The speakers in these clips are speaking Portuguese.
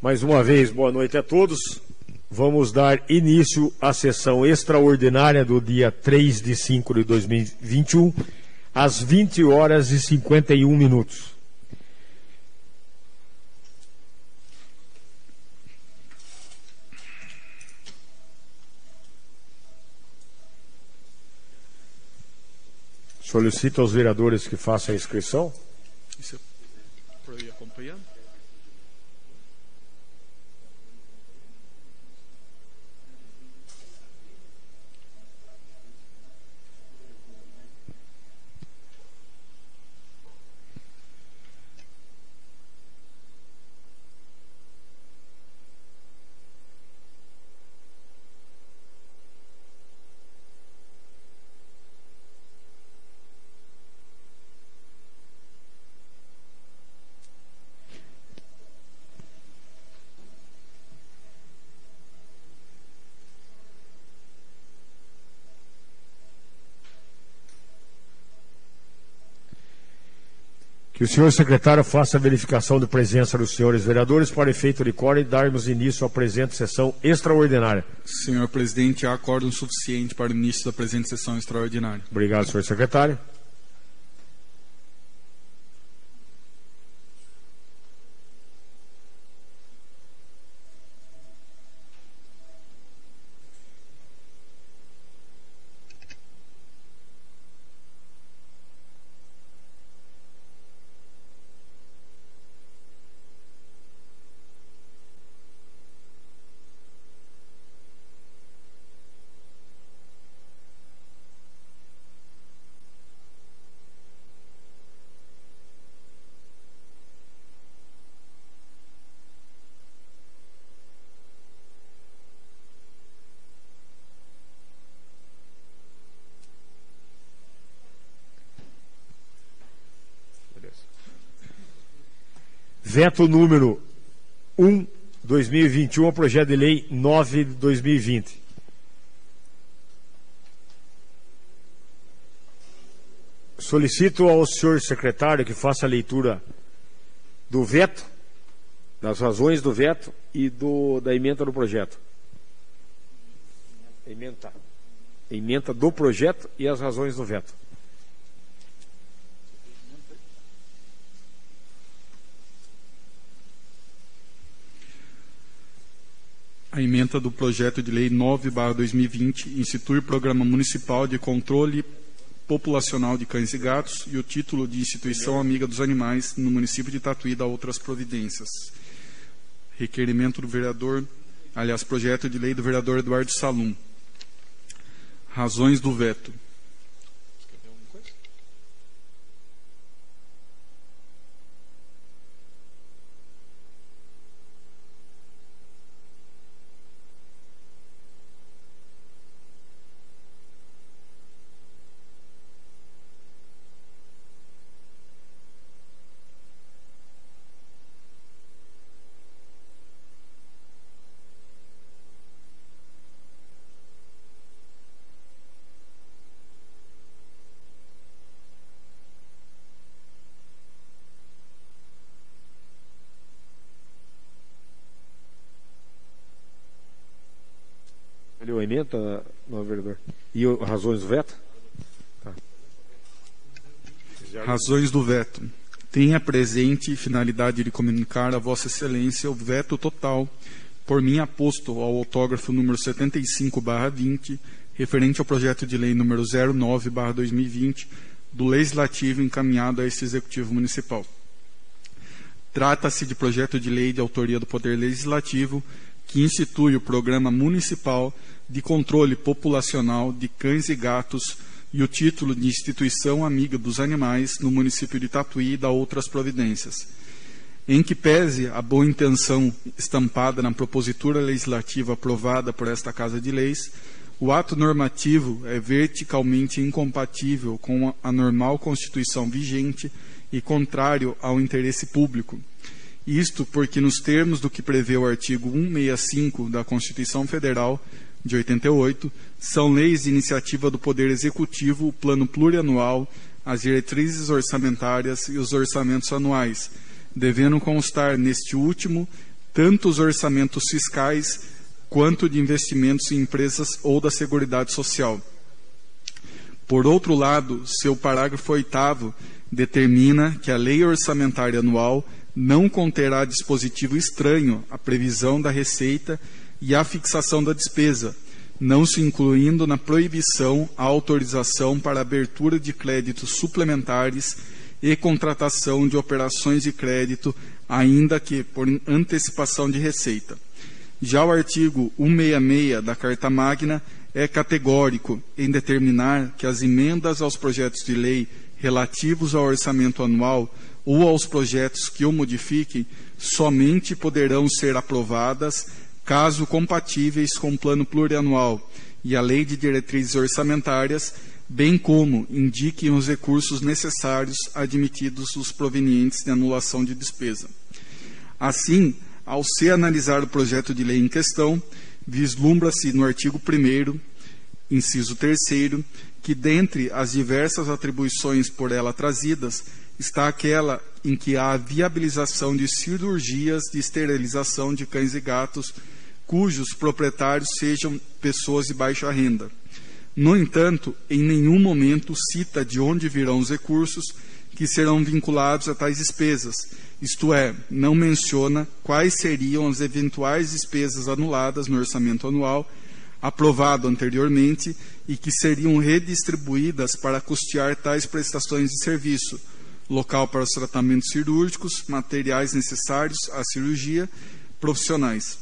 Mais uma vez, boa noite a todos. Vamos dar início à sessão extraordinária do dia 3 de 5 de 2021, às 20 horas e 51 minutos. Solicito aos vereadores que façam a inscrição. Isso é para ir acompanhando? Que o senhor secretário faça a verificação de presença dos senhores vereadores para efeito de quórum e darmos início à presente sessão extraordinária. Senhor presidente, há quórum suficiente para o início da presente sessão extraordinária. Obrigado, senhor secretário. Veto número 1/2021 ao projeto de lei 9/2020. Solicito ao senhor secretário que faça a leitura do veto, das razões do veto e da emenda do projeto. Emenda do projeto e as razões do veto. A emenda do projeto de lei 9/2020 institui o Programa Municipal de Controle Populacional de Cães e Gatos e o título de Instituição Amiga dos Animais no município de Tatuí da outras providências. Requerimento do vereador, projeto de lei do vereador Eduardo Salum. Razões do veto. Leu a emenda, não, vereador? E razões do veto? Tá. Razões do veto. Tenha presente finalidade de comunicar a Vossa Excelência o veto total, por mim aposto ao autógrafo número 75/20, referente ao projeto de lei número 09/2020, do Legislativo encaminhado a este Executivo Municipal. Trata-se de projeto de lei de autoria do Poder Legislativo, que institui o Programa Municipal de Controle Populacional de Cães e Gatos e o título de Instituição Amiga dos Animais no município de Tatuí e da outras providências. Em que pese a boa intenção estampada na propositura legislativa aprovada por esta Casa de Leis, o ato normativo é verticalmente incompatível com a normal Constituição vigente e contrário ao interesse público. Isto porque, nos termos do que prevê o artigo 165 da Constituição Federal de 88, são leis de iniciativa do Poder Executivo o Plano Plurianual, as diretrizes orçamentárias e os orçamentos anuais, devendo constar neste último tanto os orçamentos fiscais quanto de investimentos em empresas ou da Seguridade Social. Por outro lado, seu parágrafo 8º determina que a lei orçamentária anual não conterá dispositivo estranho à previsão da receita e à fixação da despesa, não se incluindo na proibição a autorização para abertura de créditos suplementares e contratação de operações de crédito, ainda que por antecipação de receita. Já o artigo 166 da Carta Magna é categórico em determinar que as emendas aos projetos de lei relativos ao orçamento anual ou aos projetos que o modifiquem somente poderão ser aprovadas caso compatíveis com o plano plurianual e a lei de diretrizes orçamentárias, bem como indiquem os recursos necessários admitidos os provenientes de anulação de despesa. Assim, ao se analisar o projeto de lei em questão, vislumbra-se no artigo 1º, inciso 3º, que dentre as diversas atribuições por ela trazidas, está aquela em que há a viabilização de cirurgias de esterilização de cães e gatos cujos proprietários sejam pessoas de baixa renda. No entanto, em nenhum momento cita de onde virão os recursos que serão vinculados a tais despesas, isto é, não menciona quais seriam as eventuais despesas anuladas no orçamento anual aprovado anteriormente e que seriam redistribuídas para custear tais prestações de serviço, local para os tratamentos cirúrgicos, materiais necessários à cirurgia, profissionais.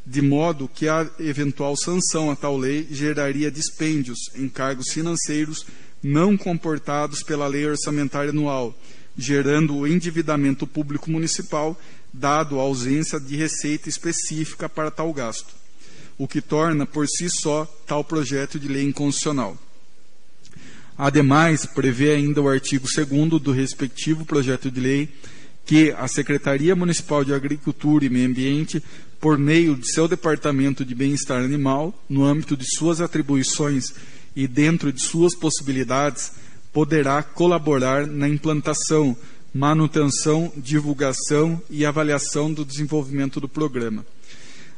De modo que a eventual sanção a tal lei geraria dispêndios em cargos financeiros não comportados pela lei orçamentária anual, gerando o endividamento público municipal, dado a ausência de receita específica para tal gasto, o que torna por si só tal projeto de lei inconstitucional. Ademais, prevê ainda o artigo 2º do respectivo projeto de lei que a Secretaria Municipal de Agricultura e Meio Ambiente, por meio de seu Departamento de Bem-Estar Animal, no âmbito de suas atribuições e dentro de suas possibilidades, poderá colaborar na implantação, manutenção, divulgação e avaliação do desenvolvimento do programa.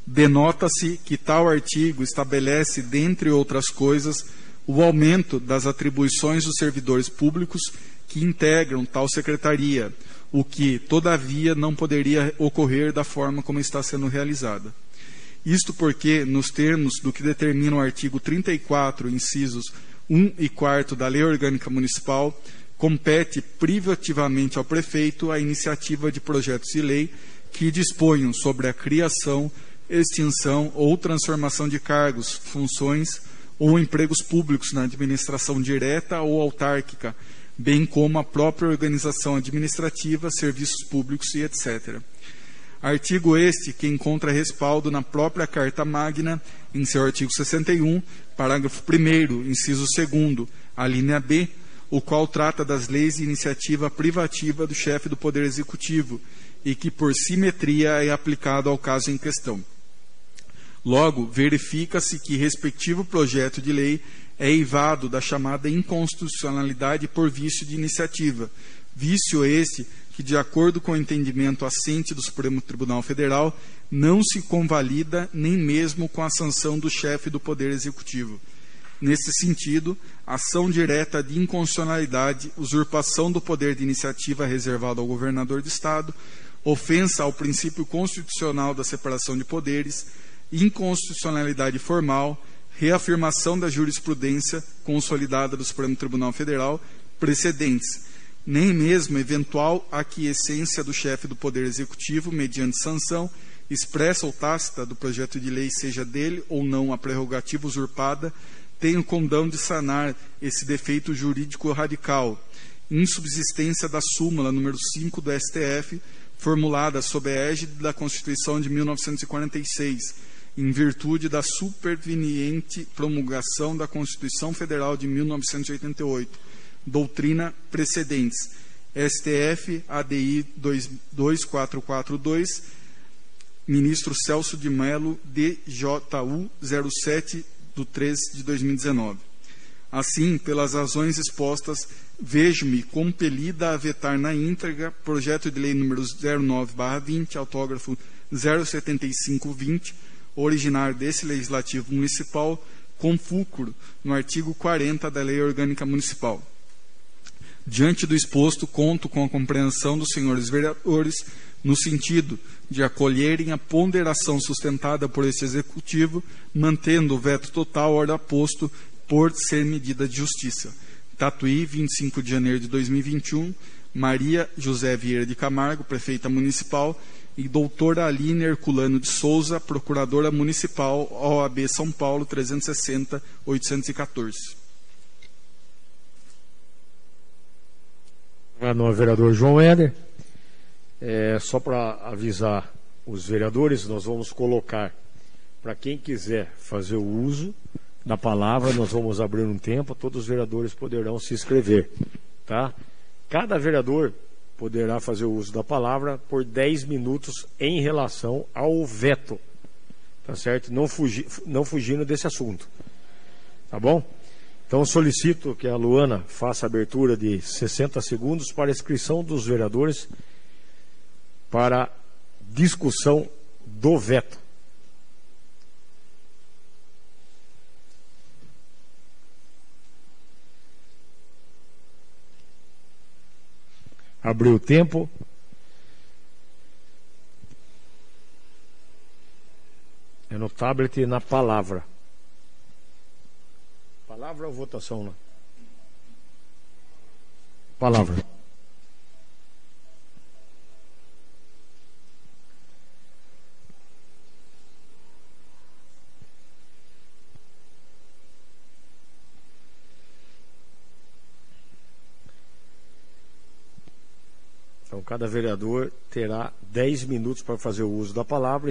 Denota-se que tal artigo estabelece, dentre outras coisas, o aumento das atribuições dos servidores públicos que integram tal secretaria, o que, todavia, não poderia ocorrer da forma como está sendo realizada. Isto porque, nos termos do que determina o artigo 34, incisos 1 e 4 da Lei Orgânica Municipal, compete privativamente ao prefeito a iniciativa de projetos de lei que disponham sobre a criação, extinção ou transformação de cargos, funções ou empregos públicos na administração direta ou autárquica, bem como a própria organização administrativa, serviços públicos e etc. Artigo este que encontra respaldo na própria Carta Magna, em seu artigo 61, parágrafo 1º, inciso 2º, a linha B, o qual trata das leis de iniciativa privativa do chefe do Poder Executivo e que, por simetria, é aplicado ao caso em questão. Logo, verifica-se que respectivo projeto de lei é eivado da chamada inconstitucionalidade por vício de iniciativa, vício este que, de acordo com o entendimento assente do Supremo Tribunal Federal, não se convalida nem mesmo com a sanção do chefe do Poder Executivo. Nesse sentido, ação direta de inconstitucionalidade, usurpação do poder de iniciativa reservado ao governador do Estado, ofensa ao princípio constitucional da separação de poderes, inconstitucionalidade formal, reafirmação da jurisprudência consolidada do Supremo Tribunal Federal, precedentes, nem mesmo eventual aquiescência do chefe do Poder Executivo mediante sanção, expressa ou tácita do projeto de lei, seja dele ou não a prerrogativa usurpada, tem o condão de sanar esse defeito jurídico radical, insubsistência da súmula número 5 do STF, formulada sob a égide da Constituição de 1946, em virtude da superveniente promulgação da Constituição Federal de 1988, doutrina precedentes, STF, ADI 2442, ministro Celso de Mello, DJU 07 do 13 de 2019. Assim, pelas razões expostas, vejo-me compelida a vetar na íntegra projeto de lei número 09/20, autógrafo 07520, originário desse Legislativo Municipal, com fulcro no artigo 40 da Lei Orgânica Municipal. Diante do exposto, conto com a compreensão dos senhores vereadores no sentido de acolherem a ponderação sustentada por este Executivo, mantendo o veto total ora posto por ser medida de justiça. Tatuí, 25 de janeiro de 2021, Maria José Vieira de Camargo, Prefeita Municipal, e doutora Aline Herculano de Souza, Procuradora Municipal, OAB São Paulo, 360-814. No vereador João Éder, só para avisar os vereadores, nós vamos colocar, para quem quiser fazer o uso da palavra, nós vamos abrir um tempo, todos os vereadores poderão se inscrever, tá? Cada vereador poderá fazer o uso da palavra por 10 minutos em relação ao veto, tá certo? Não fugindo desse assunto, tá bom? Então solicito que a Luana faça a abertura de 60 segundos para a inscrição dos vereadores para discussão do veto. Abriu o tempo. É no tablet e na palavra. Palavra ou votação, né? Palavra. Então, cada vereador terá 10 minutos para fazer o uso da palavra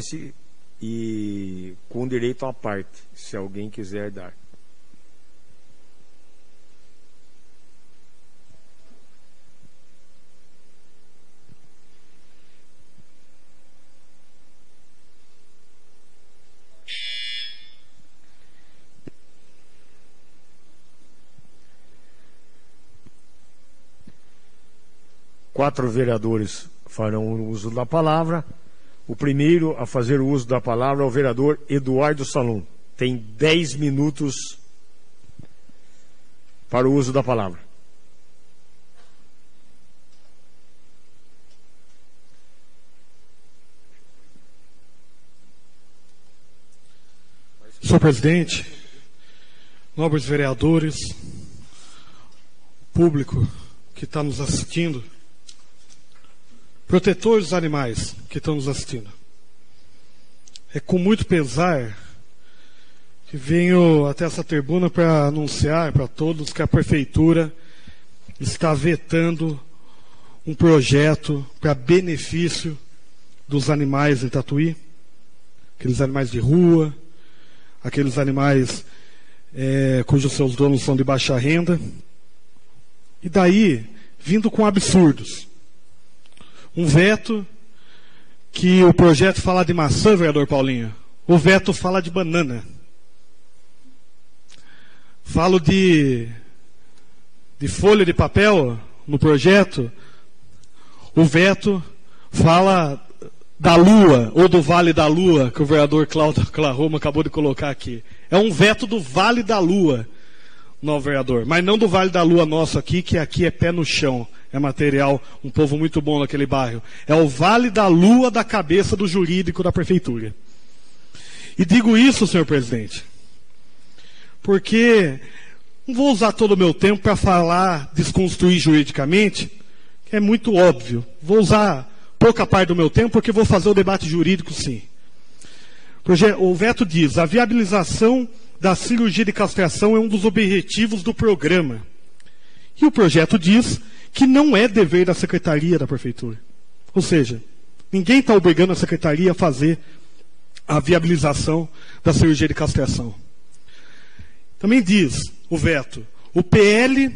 e com direito à parte, se alguém quiser dar. Quatro vereadores farão o uso da palavra. O primeiro a fazer o uso da palavra é o vereador Eduardo Salum. Tem 10 minutos para o uso da palavra. Senhor presidente, nobres vereadores, público que está nos assistindo, protetores dos animais que estão nos assistindo, é com muito pesar que venho até essa tribuna para anunciar para todos que a Prefeitura está vetando um projeto para benefício dos animais em Tatuí, aqueles animais de rua, aqueles animais cujos seus donos são de baixa renda, e daí vindo com absurdos. Um veto que o projeto fala de maçã, vereador Paulinho. O veto fala de banana. Falo de folha de papel no projeto. O veto fala da Lua, ou do Vale da Lua, que o vereador Cláudio Claroma acabou de colocar aqui. É um veto do Vale da Lua, não, vereador. Mas não do Vale da Lua nosso aqui, que aqui é pé no chão. É material, um povo muito bom naquele bairro. É o Vale da Lua da cabeça do jurídico da Prefeitura. E digo isso, senhor presidente, porque não vou usar todo o meu tempo para falar, desconstruir juridicamente, que é muito óbvio. Vou usar pouca parte do meu tempo, porque vou fazer o debate jurídico, sim. O veto diz: a viabilização da cirurgia de castração é um dos objetivos do programa. E o projeto diz que não é dever da Secretaria da Prefeitura. Ou seja, ninguém está obrigando a Secretaria a fazer a viabilização da cirurgia de castração. Também diz o veto: o PL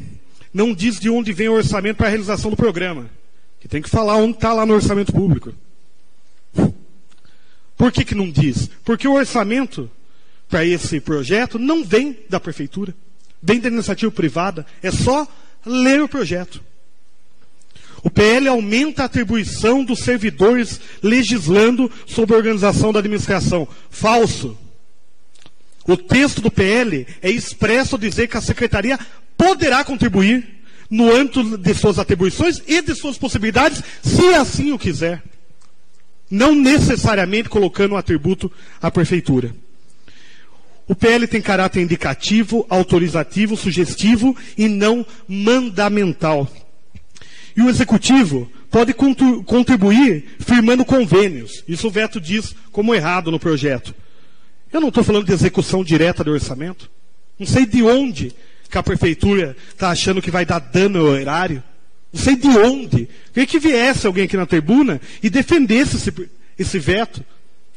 não diz de onde vem o orçamento para a realização do programa, que tem que falar onde está lá no orçamento público. Por que não diz? Porque o orçamento para esse projeto não vem da Prefeitura, vem da iniciativa privada. É só ler o projeto. O PL aumenta a atribuição dos servidores legislando sobre a organização da administração. Falso. O texto do PL é expresso ao dizer que a Secretaria poderá contribuir no âmbito de suas atribuições e de suas possibilidades, se assim o quiser. Não necessariamente colocando um atributo à Prefeitura. O PL tem caráter indicativo, autorizativo, sugestivo e não mandamental. E o Executivo pode contribuir firmando convênios. Isso o veto diz como errado no projeto. Eu não estou falando de execução direta do orçamento. Não sei de onde que a Prefeitura está achando que vai dar dano ao erário. Não sei de onde. Queria que viesse alguém aqui na tribuna e defendesse esse veto.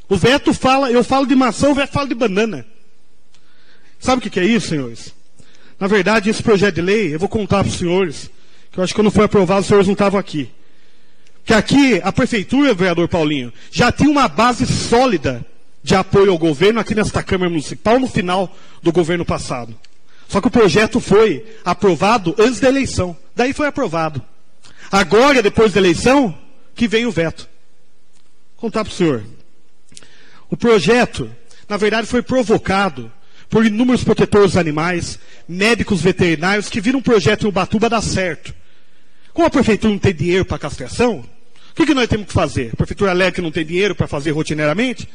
O veto fala, eu falo de maçã, o veto fala de banana. Sabe o que é isso, senhores? Na verdade, esse projeto de lei, eu vou contar para os senhores, que eu acho que quando foi aprovado, os senhores não estavam aqui. Que aqui, a Prefeitura, vereador Paulinho, já tinha uma base sólida de apoio ao governo aqui nesta Câmara Municipal no final do governo passado. Só que o projeto foi aprovado antes da eleição. Daí foi aprovado. Agora, depois da eleição, que vem o veto. Vou contar para o senhor. O projeto, na verdade, foi provocado por inúmeros protetores animais, médicos veterinários, que viram um projeto em Ubatuba dar certo. Como a Prefeitura não tem dinheiro para castração, o que nós temos que fazer? A Prefeitura alega que não tem dinheiro para fazer rotineiramente.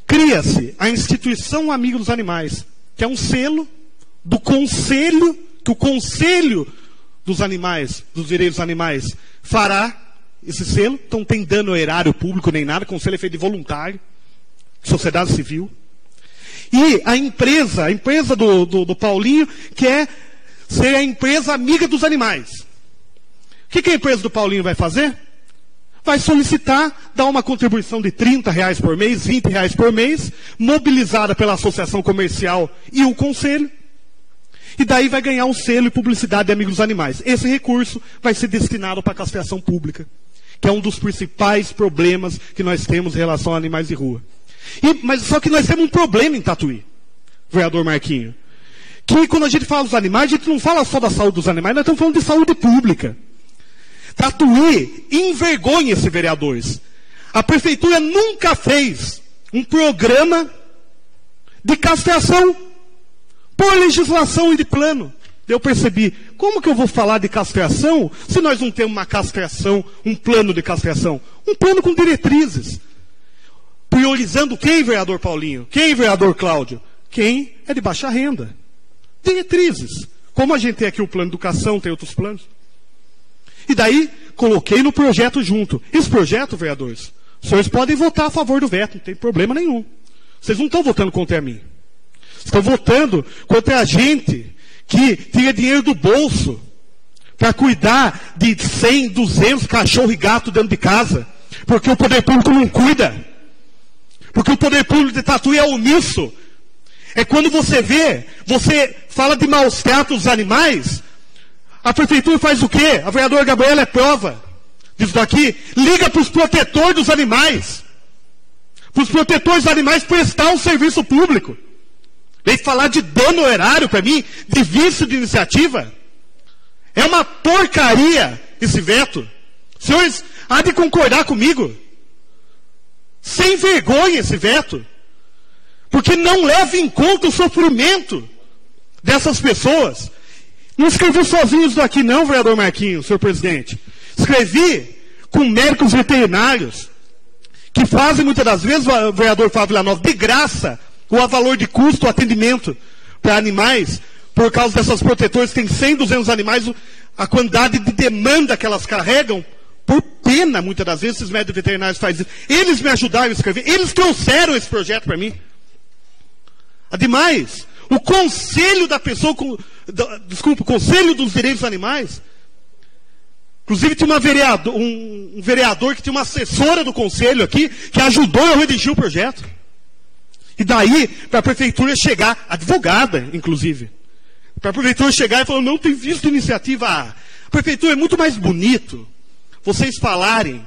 Cria-se a Instituição Amigo dos Animais, que é um selo do Conselho, que o Conselho dos Animais, dos Direitos dos Animais, fará esse selo. Então não tem dano ao erário público nem nada, o Conselho é feito de voluntário, sociedade civil. E a empresa do Paulinho quer ser a empresa amiga dos animais. O que a empresa do Paulinho vai fazer? Vai solicitar, dar uma contribuição de R$30 por mês, R$20 por mês, mobilizada pela Associação Comercial e o Conselho. E daí vai ganhar o selo e publicidade de Amigos dos Animais. Esse recurso vai ser destinado para a castração pública, que é um dos principais problemas que nós temos em relação a animais de rua. Mas só que nós temos um problema em Tatuí, vereador Marquinho. Que quando a gente fala dos animais, a gente não fala só da saúde dos animais, nós estamos falando de saúde pública. Tatuí envergonha esses vereadores. A Prefeitura nunca fez um programa de castração por legislação e de plano. Eu percebi, como que eu vou falar de castração se nós não temos uma castração, um plano de castração? Um plano com diretrizes. Priorizando quem, vereador Paulinho? Quem, vereador Cláudio? Quem é de baixa renda. Diretrizes. Como a gente tem aqui o plano de educação, tem outros planos. E daí, coloquei no projeto junto. Esse projeto, vereadores, os senhores podem votar a favor do veto, não tem problema nenhum. Vocês não estão votando contra mim. Estão votando contra a gente que tira dinheiro do bolso para cuidar de 100, 200 cachorro e gato dentro de casa. Porque o poder público não cuida. Porque o poder público de Tatuí é omisso. É quando você vê, você fala de maus tratos dos animais, a Prefeitura faz o quê? A vereadora Gabriela é prova disso daqui. Liga para os protetores dos animais. Para os protetores dos animais prestar um serviço público. Vem falar de dano erário para mim, de vício de iniciativa. É uma porcaria esse veto. Senhores, há de concordar comigo. Sem vergonha esse veto. Porque não leva em conta o sofrimento dessas pessoas. Não escrevi sozinho isso daqui não, vereador Marquinhos, senhor presidente. Escrevi com médicos veterinários, que fazem muitas das vezes, o vereador Fábio Villanova, de graça, ou a valor de custo, o atendimento para animais, por causa dessas protetoras que têm 100, 200 animais, a quantidade de demanda que elas carregam, por pena, muitas das vezes, esses médicos veterinários fazem isso. Eles me ajudaram a escrever, eles trouxeram esse projeto para mim. Ademais, o conselho da pessoa, o conselho dos direitos dos animais, inclusive tinha um vereador que tinha uma assessora do conselho aqui, que ajudou a redigir o projeto. E daí, para a Prefeitura chegar, advogada, inclusive, para a Prefeitura chegar e falar, não tem visto iniciativa. A Prefeitura é muito mais bonito vocês falarem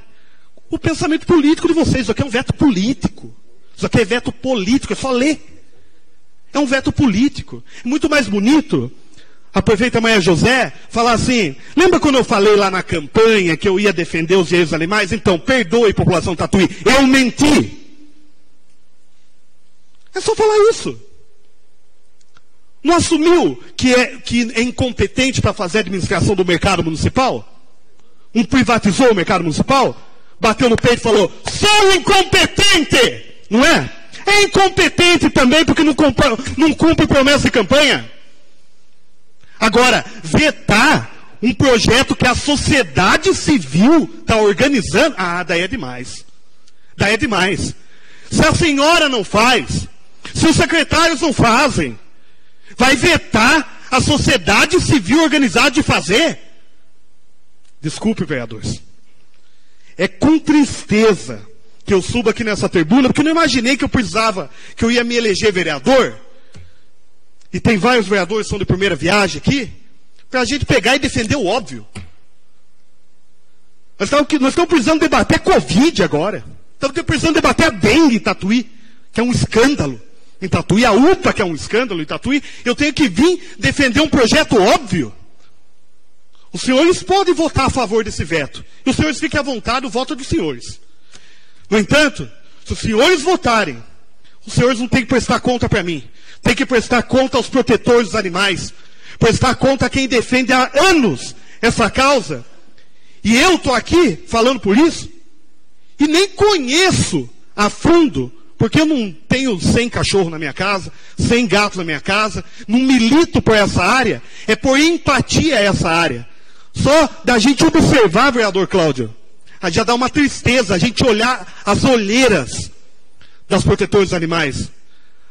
o pensamento político de vocês. Isso aqui é um veto político. Isso aqui é veto político, é só ler. É um veto político. É muito mais bonito a prefeita Maria José falar assim: lembra quando eu falei lá na campanha que eu ia defender os direitos dos animais? Então, perdoe, população Tatuí, eu menti. É só falar isso. Não assumiu que é incompetente para fazer a administração do mercado municipal? Não privatizou o mercado municipal? Bateu no peito e falou: sou incompetente! Não é? É incompetente também porque não cumpre promessa de campanha. Agora, vetar um projeto que a sociedade civil está organizando, daí é demais. Daí é demais. Se a senhora não faz, se os secretários não fazem, vai vetar a sociedade civil organizada de fazer? Desculpe, vereadores. É com tristeza que eu subo aqui nessa tribuna, porque eu não imaginei que eu ia me eleger vereador. E tem vários vereadores que são de primeira viagem aqui, para a gente pegar e defender o óbvio. Nós estamos precisando debater a Covid agora. Estamos precisando debater a dengue em Tatuí, que é um escândalo em Tatuí, a UPA, que é um escândalo em Tatuí. Eu tenho que vir defender um projeto óbvio. Os senhores podem votar a favor desse veto. E os senhores fiquem à vontade, o voto é dos senhores. No entanto, se os senhores votarem, os senhores não têm que prestar conta para mim. Tem que prestar conta aos protetores dos animais. Prestar conta a quem defende há anos essa causa. E eu estou aqui falando por isso. E nem conheço a fundo, porque eu não tenho 100 cachorros na minha casa, 100 gatos na minha casa. Não milito por essa área. É por empatia a essa área. Só da gente observar, vereador Cláudio, já dá uma tristeza a gente olhar as olheiras das protetores dos animais.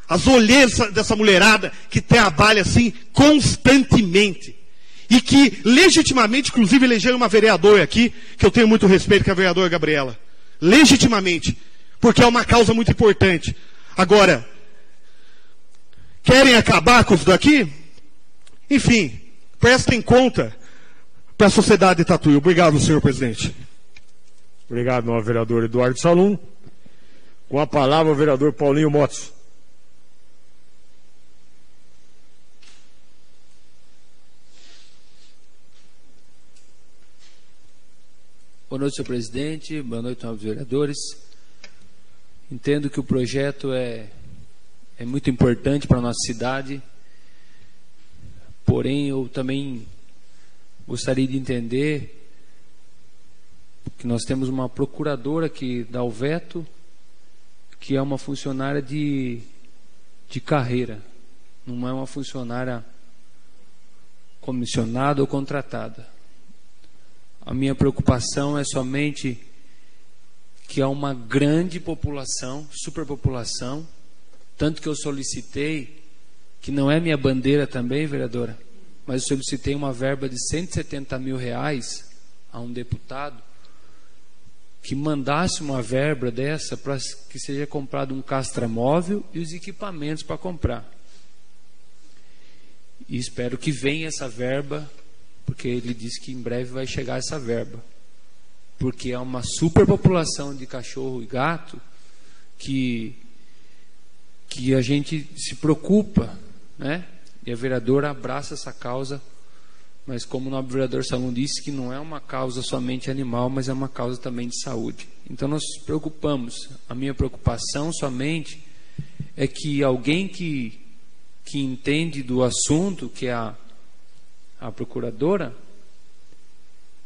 As olheiras dessa mulherada que trabalha assim constantemente. E que legitimamente, inclusive, elegeram uma vereadora aqui, que eu tenho muito respeito, que é a vereadora Gabriela. Legitimamente. Porque é uma causa muito importante. Agora, querem acabar com isso daqui? Enfim, prestem conta para a sociedade de Tatuí. Obrigado, senhor presidente. Obrigado, novo vereador Eduardo Salum. Com a palavra, o vereador Paulinho Motos. Boa noite, senhor presidente. Boa noite, novos vereadores. Entendo que o projeto é muito importante para a nossa cidade. Porém, eu também gostaria de entender que nós temos uma procuradora que dá o veto, que é uma funcionária de carreira, não é uma funcionária comissionada ou contratada. A minha preocupação é somente que há uma grande população, superpopulação, tanto que eu solicitei, que não é minha bandeira também, vereadora, mas eu solicitei uma verba de R$170 mil a um deputado, que mandasse uma verba dessa para que seja comprado um castramóvel e os equipamentos para comprar. E espero que venha essa verba, porque ele disse que em breve vai chegar essa verba. Porque é uma superpopulação de cachorro e gato que a gente se preocupa, né? E a vereadora abraça essa causa, mas como o nobre vereador Salum disse, que não é uma causa somente animal, mas é uma causa também de saúde. Então nós nos preocupamos. A minha preocupação somente é que alguém que entende do assunto, que é a procuradora,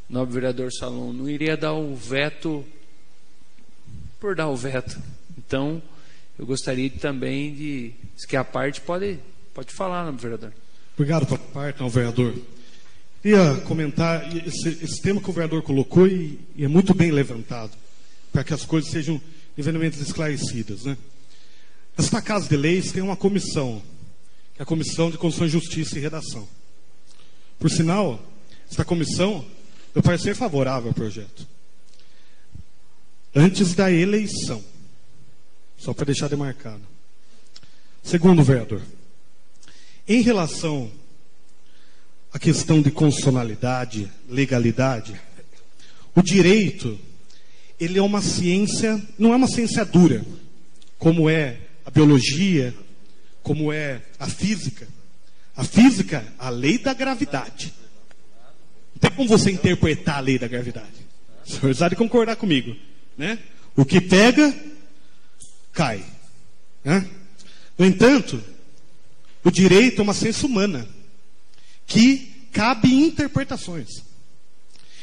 nobre vereador Salum, não iria dar o veto por dar o veto. Então eu gostaria também de... Se que a parte pode falar, nobre vereador. Obrigado pela parte, nobre vereador. Queria comentar esse tema que o vereador colocou e é muito bem levantado, para que as coisas sejam devidamente esclarecidas, né? Esta Casa de Leis tem uma comissão, que é a Comissão de Constituição, Justiça e Redação. Por sinal, esta comissão deu parecer favorável ao projeto antes da eleição, só para deixar demarcado. Segundo, vereador, em relação à questão de constitucionalidade, legalidade, o direito, ele é uma ciência, não é uma ciência dura, como é a biologia, como é a física. A física, a lei da gravidade. Não tem como você interpretar a lei da gravidade. O senhor precisa de concordar comigo, né? O que pega, cai, né? No entanto, o direito é uma ciência humana que cabe interpretações.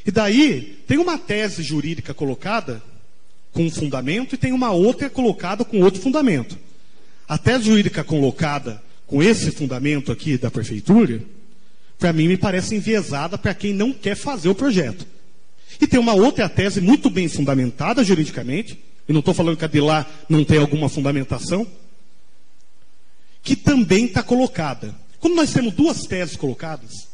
E daí, tem uma tese jurídica colocada com um fundamento e tem uma outra colocada com outro fundamento. A tese jurídica colocada com esse fundamento aqui da prefeitura, para mim me parece enviesada para quem não quer fazer o projeto. E tem uma outra tese muito bem fundamentada juridicamente, e não estou falando que a de lá não tem alguma fundamentação, que também está colocada. Quando nós temos duas teses colocadas,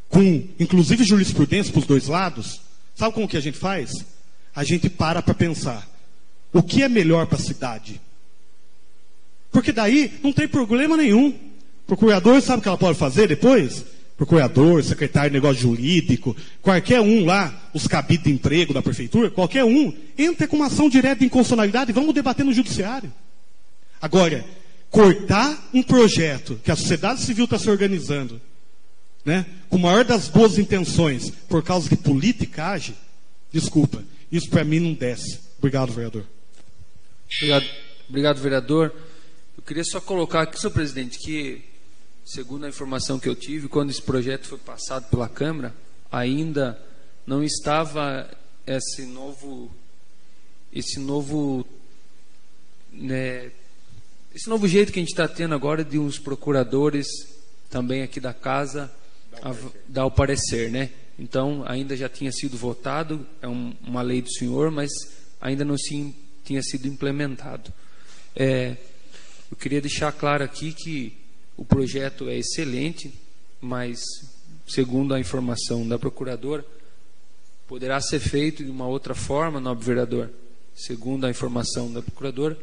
com inclusive jurisprudência para os dois lados, sabe como que a gente faz? A gente para pensar, o que é melhor para a cidade? Porque daí não tem problema nenhum. O procurador sabe o que ela pode fazer depois? Procurador, secretário de negócio jurídico, qualquer um lá, os cabidos de emprego da prefeitura, qualquer um, entra com uma ação direta de inconstitucionalidade e vamos debater no judiciário. Agora, cortar um projeto que a sociedade civil está se organizando, né, com a maior das boas intenções, por causa de politicagem, desculpa, isso para mim não desce. Obrigado, vereador. Obrigado, vereador. Eu queria só colocar aqui, senhor presidente, que, segundo a informação que eu tive, quando esse projeto foi passado pela Câmara, ainda não estava esse novo jeito que a gente está tendo agora de uns procuradores também aqui da casa dar o parecer, né? Então, ainda já tinha sido votado, é uma lei do senhor, mas ainda não tinha sido implementado. Eu queria deixar claro aqui que o projeto é excelente, mas, segundo a informação da procuradora, poderá ser feito de uma outra forma, nobre vereador, segundo a informação da procuradora,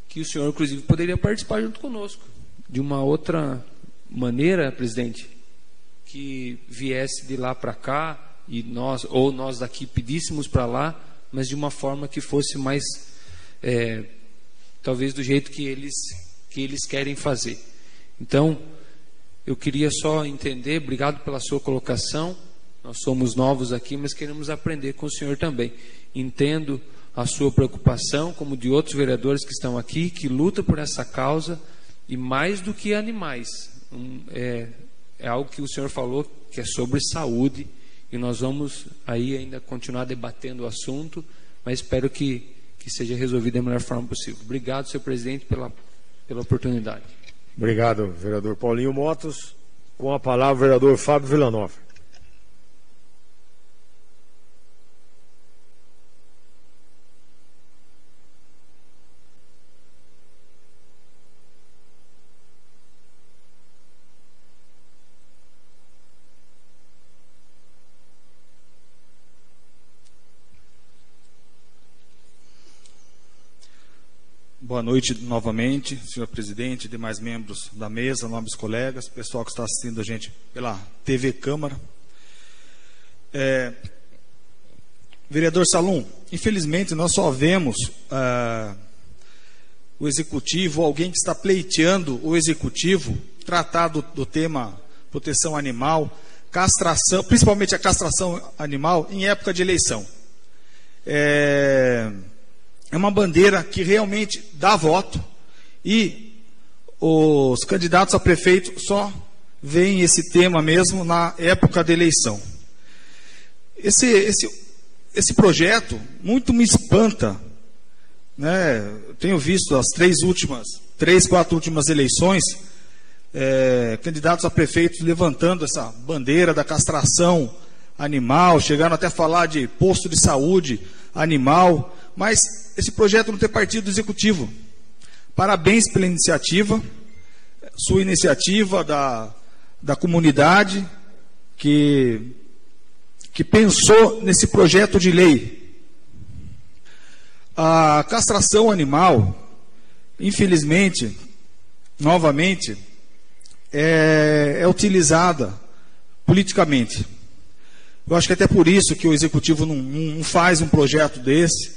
que o senhor, inclusive, poderia participar junto conosco, de uma outra maneira, presidente, que viesse de lá para cá, e nós daqui pedíssemos para lá, mas de uma forma que fosse mais, talvez do jeito que eles querem fazer. Então, eu queria só entender, obrigado pela sua colocação, nós somos novos aqui, mas queremos aprender com o senhor também. Entendo a sua preocupação, como de outros vereadores que estão aqui, que lutam por essa causa, e mais do que animais, é algo que o senhor falou, que é sobre saúde, e nós vamos aí ainda continuar debatendo o assunto, mas espero que seja resolvido da melhor forma possível. Obrigado, senhor presidente, pela oportunidade. Obrigado, vereador Paulinho Motos. Com a palavra, o vereador Fábio Villanova. Boa noite novamente, senhor presidente, demais membros da mesa, nobres colegas, pessoal que está assistindo a gente pela TV Câmara. Vereador Salum, infelizmente nós só vemos o executivo, alguém que está pleiteando o executivo, tratar do tema proteção animal, castração, principalmente a castração animal, em época de eleição. É uma bandeira que realmente dá voto, e os candidatos a prefeito só veem esse tema mesmo na época da eleição. Esse projeto muito me espanta, né? Eu tenho visto as 4 últimas eleições, candidatos a prefeito levantando essa bandeira da castração animal, chegaram até a falar de posto de saúde animal, mas esse projeto não tem partido do executivo. Parabéns pela iniciativa, sua iniciativa da comunidade que pensou nesse projeto de lei. A castração animal, infelizmente, novamente, é utilizada politicamente. Eu acho que até por isso que o executivo não faz um projeto desse.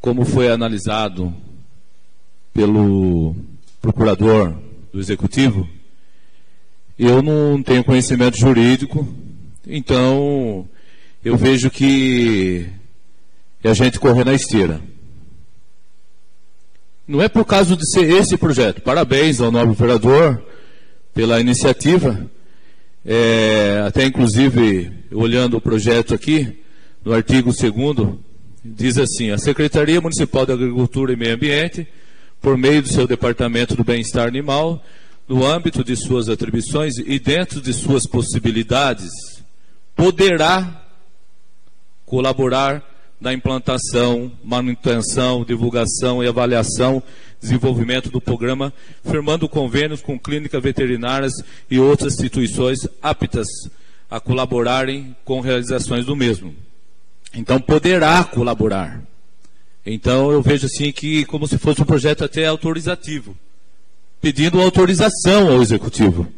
como foi analisado pelo procurador do Executivo, eu não tenho conhecimento jurídico, então eu vejo que é a gente correr na esteira. Não é por causa de ser esse projeto. Parabéns ao nobre vereador pela iniciativa. Até inclusive, olhando o projeto aqui, no artigo 2º, diz assim: a Secretaria Municipal de Agricultura e Meio Ambiente, por meio do seu Departamento do Bem-Estar Animal, no âmbito de suas atribuições e dentro de suas possibilidades, poderá colaborar na implantação, manutenção, divulgação e avaliação, desenvolvimento do programa, firmando convênios com clínicas veterinárias e outras instituições aptas a colaborarem com realizações do mesmo. Então, poderá colaborar. Então, eu vejo assim que como se fosse um projeto até autorizativo, pedindo autorização ao Executivo.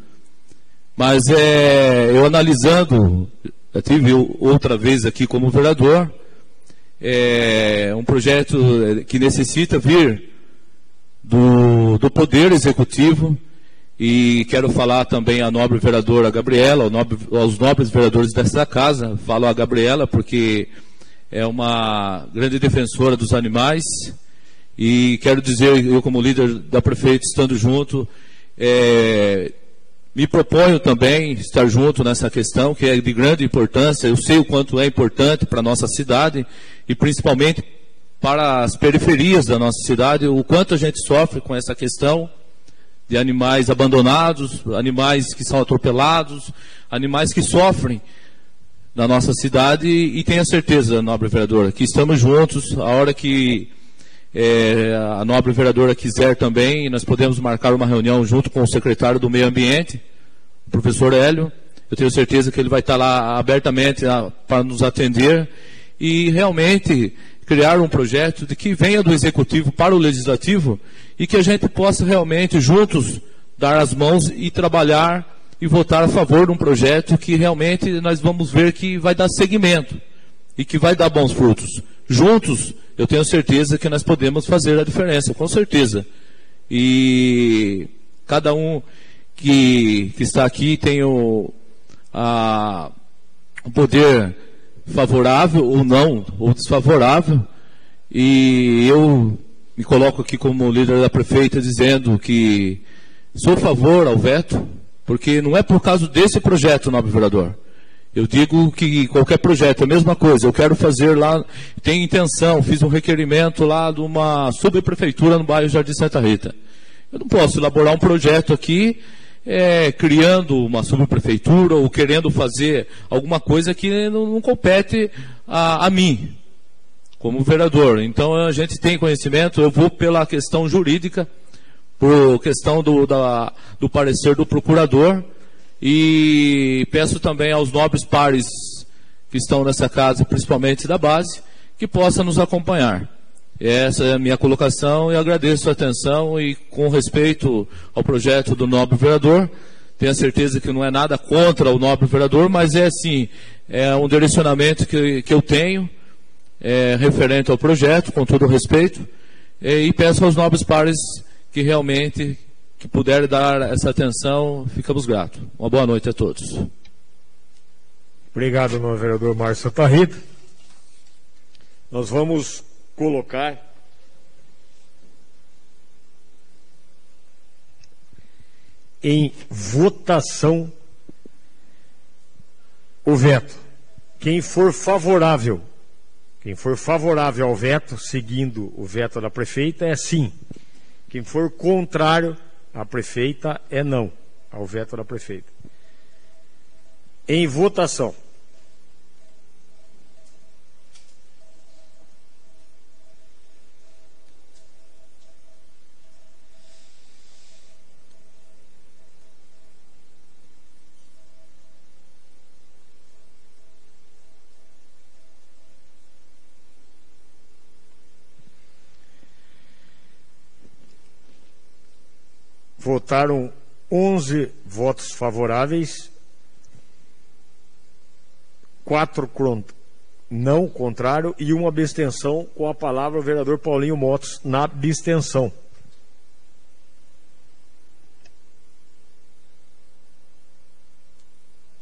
Mas eu analisando, eu tive outra vez aqui como vereador, um projeto que necessita vir do Poder Executivo, e quero falar também à nobre vereadora Gabriela, aos nobres vereadores desta casa. Falo a Gabriela porque é uma grande defensora dos animais, e quero dizer, eu como líder da prefeita, estando junto, me proponho também estar junto nessa questão, que é de grande importância. Eu sei o quanto é importante para a nossa cidade, e principalmente para as periferias da nossa cidade, o quanto a gente sofre com essa questão de animais abandonados, animais que são atropelados, animais que sofrem na nossa cidade. E tenha certeza, nobre vereadora, que estamos juntos. A hora que a nobre vereadora quiser também, nós podemos marcar uma reunião junto com o secretário do Meio Ambiente, o professor Hélio. Eu tenho certeza que ele vai estar lá abertamente para nos atender e realmente criar um projeto de que venha do Executivo para o Legislativo, e que a gente possa realmente juntos dar as mãos e trabalhar e votar a favor de um projeto que realmente nós vamos ver que vai dar seguimento e que vai dar bons frutos. Juntos, eu tenho certeza que nós podemos fazer a diferença, com certeza. E cada um que está aqui tem o poder favorável ou não, ou desfavorável, e eu me coloco aqui como líder da prefeita dizendo que sou a favor ao veto, porque não é por causa desse projeto, nobre vereador. Eu digo que qualquer projeto é a mesma coisa. Eu quero fazer lá, tenho intenção, fiz um requerimento lá de uma subprefeitura no bairro Jardim Santa Rita. Eu não posso elaborar um projeto aqui criando uma subprefeitura ou querendo fazer alguma coisa que não compete a mim, como vereador. Então a gente tem conhecimento, eu vou pela questão jurídica, por questão do parecer do procurador, e peço também aos nobres pares que estão nessa casa, principalmente da base, que possam nos acompanhar. Essa é a minha colocação e agradeço a atenção, e com respeito ao projeto do nobre vereador, tenho a certeza que não é nada contra o nobre vereador, mas assim, é um direcionamento que eu tenho referente ao projeto, com todo o respeito, e peço aos nobres pares que realmente que puderem dar essa atenção, ficamos gratos. Uma boa noite a todos. Obrigado, nobre vereador Márcio Santa Rita. Nós vamos colocar em votação o veto. Quem for favorável ao veto, seguindo o veto da prefeita, é sim. Quem for contrário à prefeita, é não ao veto da prefeita. Em votação. Votaram 11 votos favoráveis, 4 Não, contrário, e uma abstenção com a palavra o vereador Paulinho Motos na abstenção.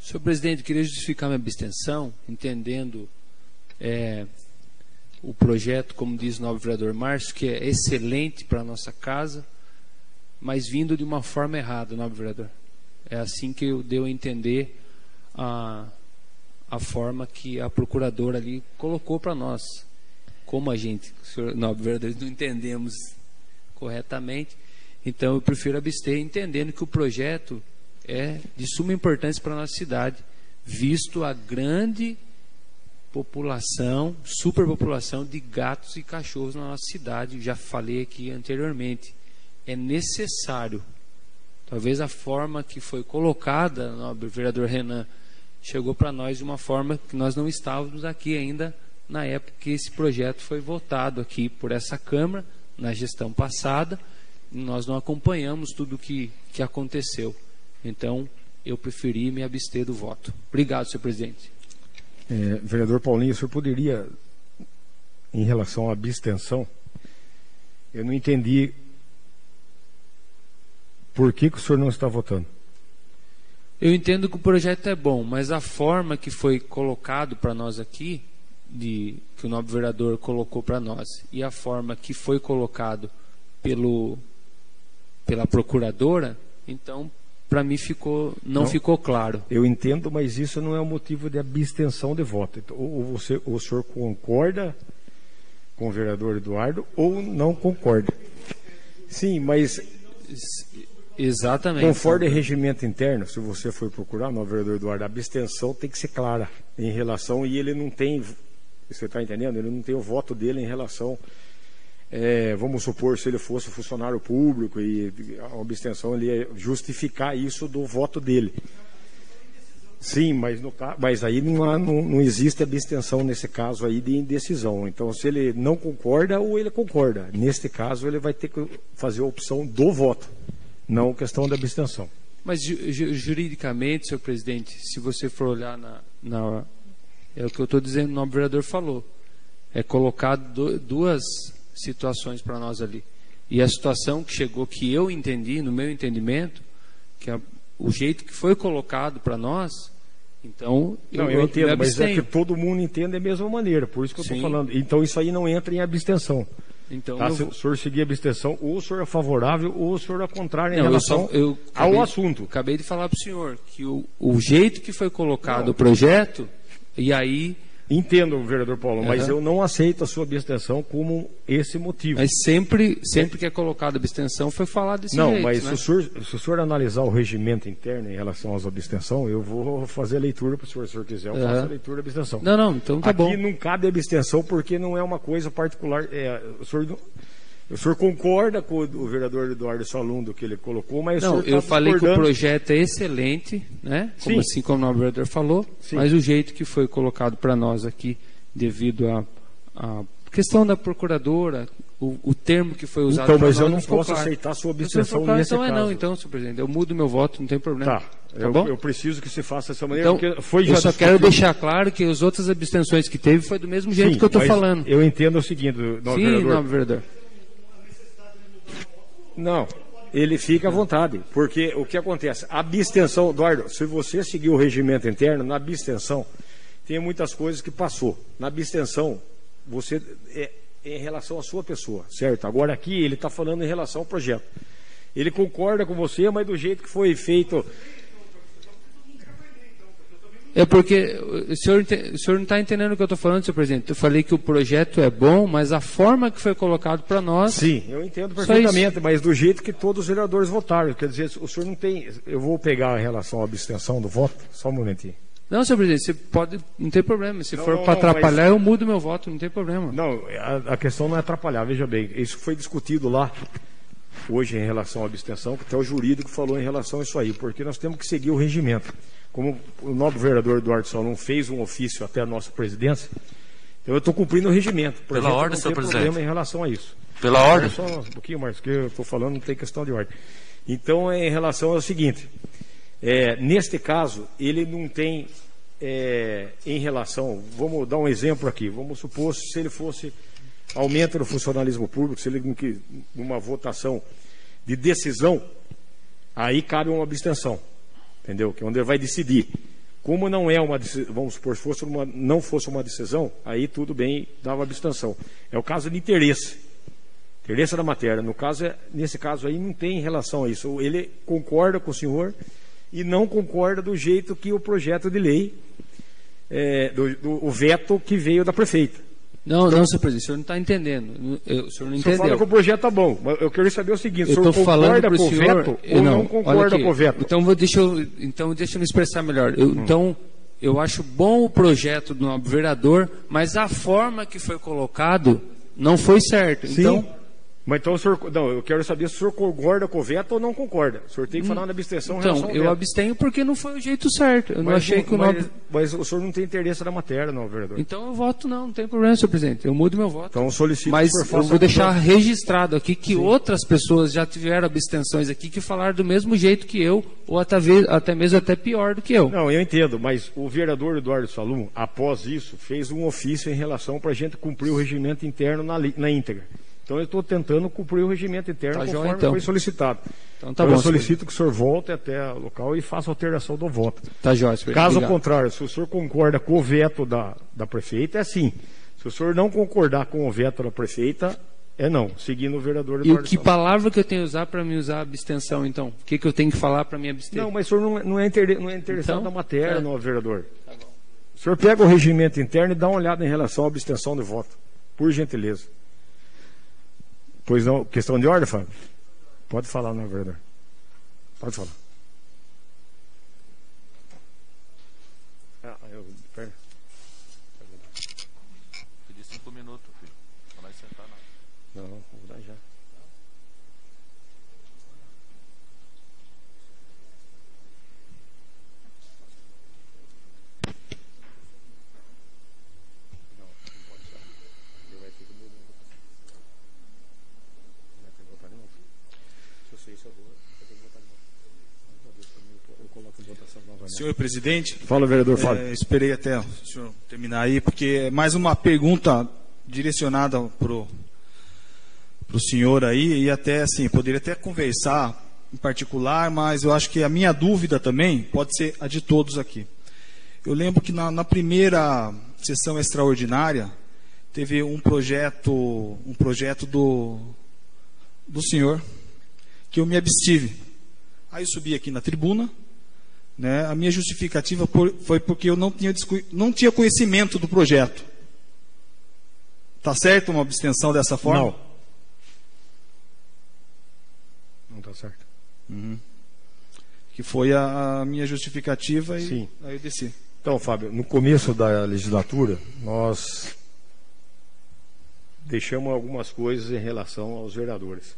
Senhor presidente, queria justificar minha abstenção, entendendo o projeto, como diz o nobre vereador Márcio, que é excelente para a nossa casa, mas vindo de uma forma errada, nobre vereador. É assim que eu dei a entender a forma que a procuradora ali colocou para nós. Como a gente, senhor nobre vereador, não entendemos corretamente, então eu prefiro abster, entendendo que o projeto é de suma importância para a nossa cidade, visto a grande população, superpopulação de gatos e cachorros na nossa cidade. Já falei aqui anteriormente, é necessário. Talvez a forma que foi colocada, nobre vereador Renan, chegou para nós de uma forma que nós não estávamos aqui ainda na época que esse projeto foi votado aqui por essa Câmara, na gestão passada, e nós não acompanhamos tudo que aconteceu. Então, eu preferi me abster do voto. Obrigado, senhor presidente. Vereador Paulinho, o senhor poderia, em relação à abstenção, eu não entendi por que o senhor não está votando. Eu entendo que o projeto é bom, mas a forma que foi colocado para nós aqui, que o nobre vereador colocou para nós, e a forma que foi colocado pela procuradora, então, para mim não ficou claro. Eu entendo, mas isso não é um motivo de abstenção de voto. Então, ou o senhor concorda com o vereador Eduardo ou não concorda. Sim, mas exatamente. Conforme o regimento interno, se você for procurar no vereador Eduardo, a abstenção tem que ser clara em relação, e ele não tem, você está entendendo? Ele não tem o voto dele em relação, vamos supor, se ele fosse funcionário público e a abstenção, ele ia justificar isso do voto dele. Sim, mas aí não existe abstenção nesse caso aí de indecisão. Então, se ele não concorda, ou ele concorda. Neste caso, ele vai ter que fazer a opção do voto, não questão da abstenção. Mas juridicamente, senhor presidente, se você for olhar é o que eu estou dizendo, o nobre vereador falou. É colocado duas situações para nós ali. E a situação que chegou, que eu entendi, no meu entendimento, que o jeito que foi colocado para nós, então eu entendo, mas é que todo mundo entende da mesma maneira, por isso que eu estou falando. Então isso aí não entra em abstenção. Então, se o senhor seguir a abstenção, ou o senhor é favorável ou o senhor é contrário em relação ao assunto. Acabei de falar para o senhor que o jeito que foi colocado o projeto, e aí... Entendo, vereador Paulo, mas eu não aceito a sua abstenção como esse motivo. Mas sempre que é colocado abstenção, foi falado desse jeito. Não, mas né? se o senhor analisar o regimento interno em relação às abstenção, eu vou fazer a leitura para o senhor. Se o senhor quiser, eu faço a leitura da abstenção. Não, então tá bom. Aqui não cabe abstenção porque não é uma coisa particular. O senhor concorda com o vereador Eduardo Salum do que ele colocou, mas não, eu falei que o projeto é excelente, né? Assim como o vereador falou, mas o jeito que foi colocado para nós aqui, devido à questão da procuradora, o termo que foi usado. Então, mas eu não posso aceitar a sua abstenção nesse caso. Não, então, senhor presidente, eu mudo meu voto, não tem problema. Tá bom? Eu preciso que se faça dessa maneira. Então, eu só quero deixar claro que as outras abstenções que teve foi do mesmo jeito que eu estou falando. Eu entendo o seguinte, nobre vereador. Não, ele fica à vontade, porque o que acontece? A abstenção, Eduardo, se você seguir o regimento interno, na abstenção, tem muitas coisas que passou. Na abstenção, você é em relação à sua pessoa, certo? Agora aqui ele está falando em relação ao projeto. Ele concorda com você, mas do jeito que foi feito... É porque o senhor não está entendendo o que eu estou falando, senhor presidente. Eu falei que o projeto é bom, mas a forma que foi colocado para nós... Sim, eu entendo perfeitamente, mas do jeito que todos os vereadores votaram. Quer dizer, o senhor não tem... Eu vou pegar em relação à abstenção do voto, só um momentinho. Não, senhor presidente, você pode... Não tem problema. Se for para atrapalhar, eu mudo meu voto, não tem problema. Não, a questão não é atrapalhar, veja bem. Isso foi discutido lá hoje em relação à abstenção, que até o jurídico falou em relação a isso aí, porque nós temos que seguir o regimento. Como o nobre vereador Eduardo Salum fez um ofício até a nossa presidência, então eu estou cumprindo o regimento. Pela ordem, senhor presidente. Não tem problema em relação a isso. Pela ordem. Só um pouquinho mais, que eu estou falando, não tem questão de ordem. Então, em relação ao seguinte, neste caso, ele não tem em relação, vamos dar um exemplo aqui, vamos supor se ele fosse aumento do funcionalismo público, se ele numa votação de decisão, aí cabe uma abstenção, entendeu? Que é onde ele vai decidir. Como não é uma decisão, vamos supor, se não fosse uma decisão, aí tudo bem, dava abstenção. É o caso de interesse da matéria. Nesse caso aí não tem relação a isso. Ele concorda com o senhor e não concorda do jeito que o projeto de lei, o veto que veio da prefeita. Não, senhor presidente, o senhor não está entendendo. O senhor não entendeu. O senhor fala que o projeto está bom, mas eu queria saber o seguinte: eu o senhor concorda com o veto ou não concorda com o veto? Então, deixa eu me expressar melhor. Então, eu acho bom o projeto do nobre vereador, mas a forma que foi colocado não foi certo. Sim. Então, mas então o senhor, não, eu quero saber se o senhor concorda com o veto ou não concorda. O senhor tem que falar na abstenção em relação ao eu veto. abstenho porque não foi o jeito certo. Eu não achei que o nobre... Mas o senhor não tem interesse na matéria, não, vereador. Então eu voto não tem problema, senhor presidente. Eu mudo meu voto. Então solicito mas que o senhor faça... eu vou deixar registrado aqui que outras pessoas já tiveram abstenções aqui que falaram do mesmo jeito que eu, ou até mesmo pior do que eu. Não, eu entendo, mas o vereador Eduardo Salum, após isso, fez um ofício em relação para a gente cumprir o regimento interno na íntegra. Então eu estou tentando cumprir o regimento interno conforme foi solicitado. Então eu solicito que o senhor volte até o local e faça alteração do voto. Tá jóia, Caso contrário, se o senhor concorda com o veto da prefeita, é sim. Se o senhor não concordar com o veto da prefeita, é não, seguindo o vereador Eduardo E que palavra que eu tenho que usar para me usar abstenção, então? O que eu tenho que falar para me abster? Não, mas o senhor não é interessado na matéria, não, vereador. Tá bom. O senhor pega o regimento interno e dá uma olhada em relação à abstenção de voto, por gentileza. Pois não, questão de ordem, Fábio? Pode falar, não, vereador. Pode falar. Pera. Pedi 5 minutos, filho. Não vai sentar, não. Não, vou dar já. Senhor presidente, fala, vereador Fábio. Esperei até o senhor terminar aí, porque é mais uma pergunta direcionada para o senhor aí, e até assim, poderia até conversar em particular, mas eu acho que a minha dúvida também pode ser a de todos aqui. Eu lembro que na primeira sessão extraordinária teve um projeto do senhor que eu me abstive. Aí eu subi aqui na tribuna, né, a minha justificativa foi porque eu não tinha conhecimento do projeto. Está certo uma abstenção dessa forma? Não está certo. Uhum. Que foi a minha justificativa e Sim. Aí eu desci. Então, Fábio, no começo da legislatura, nós deixamos algumas coisas em relação aos vereadores.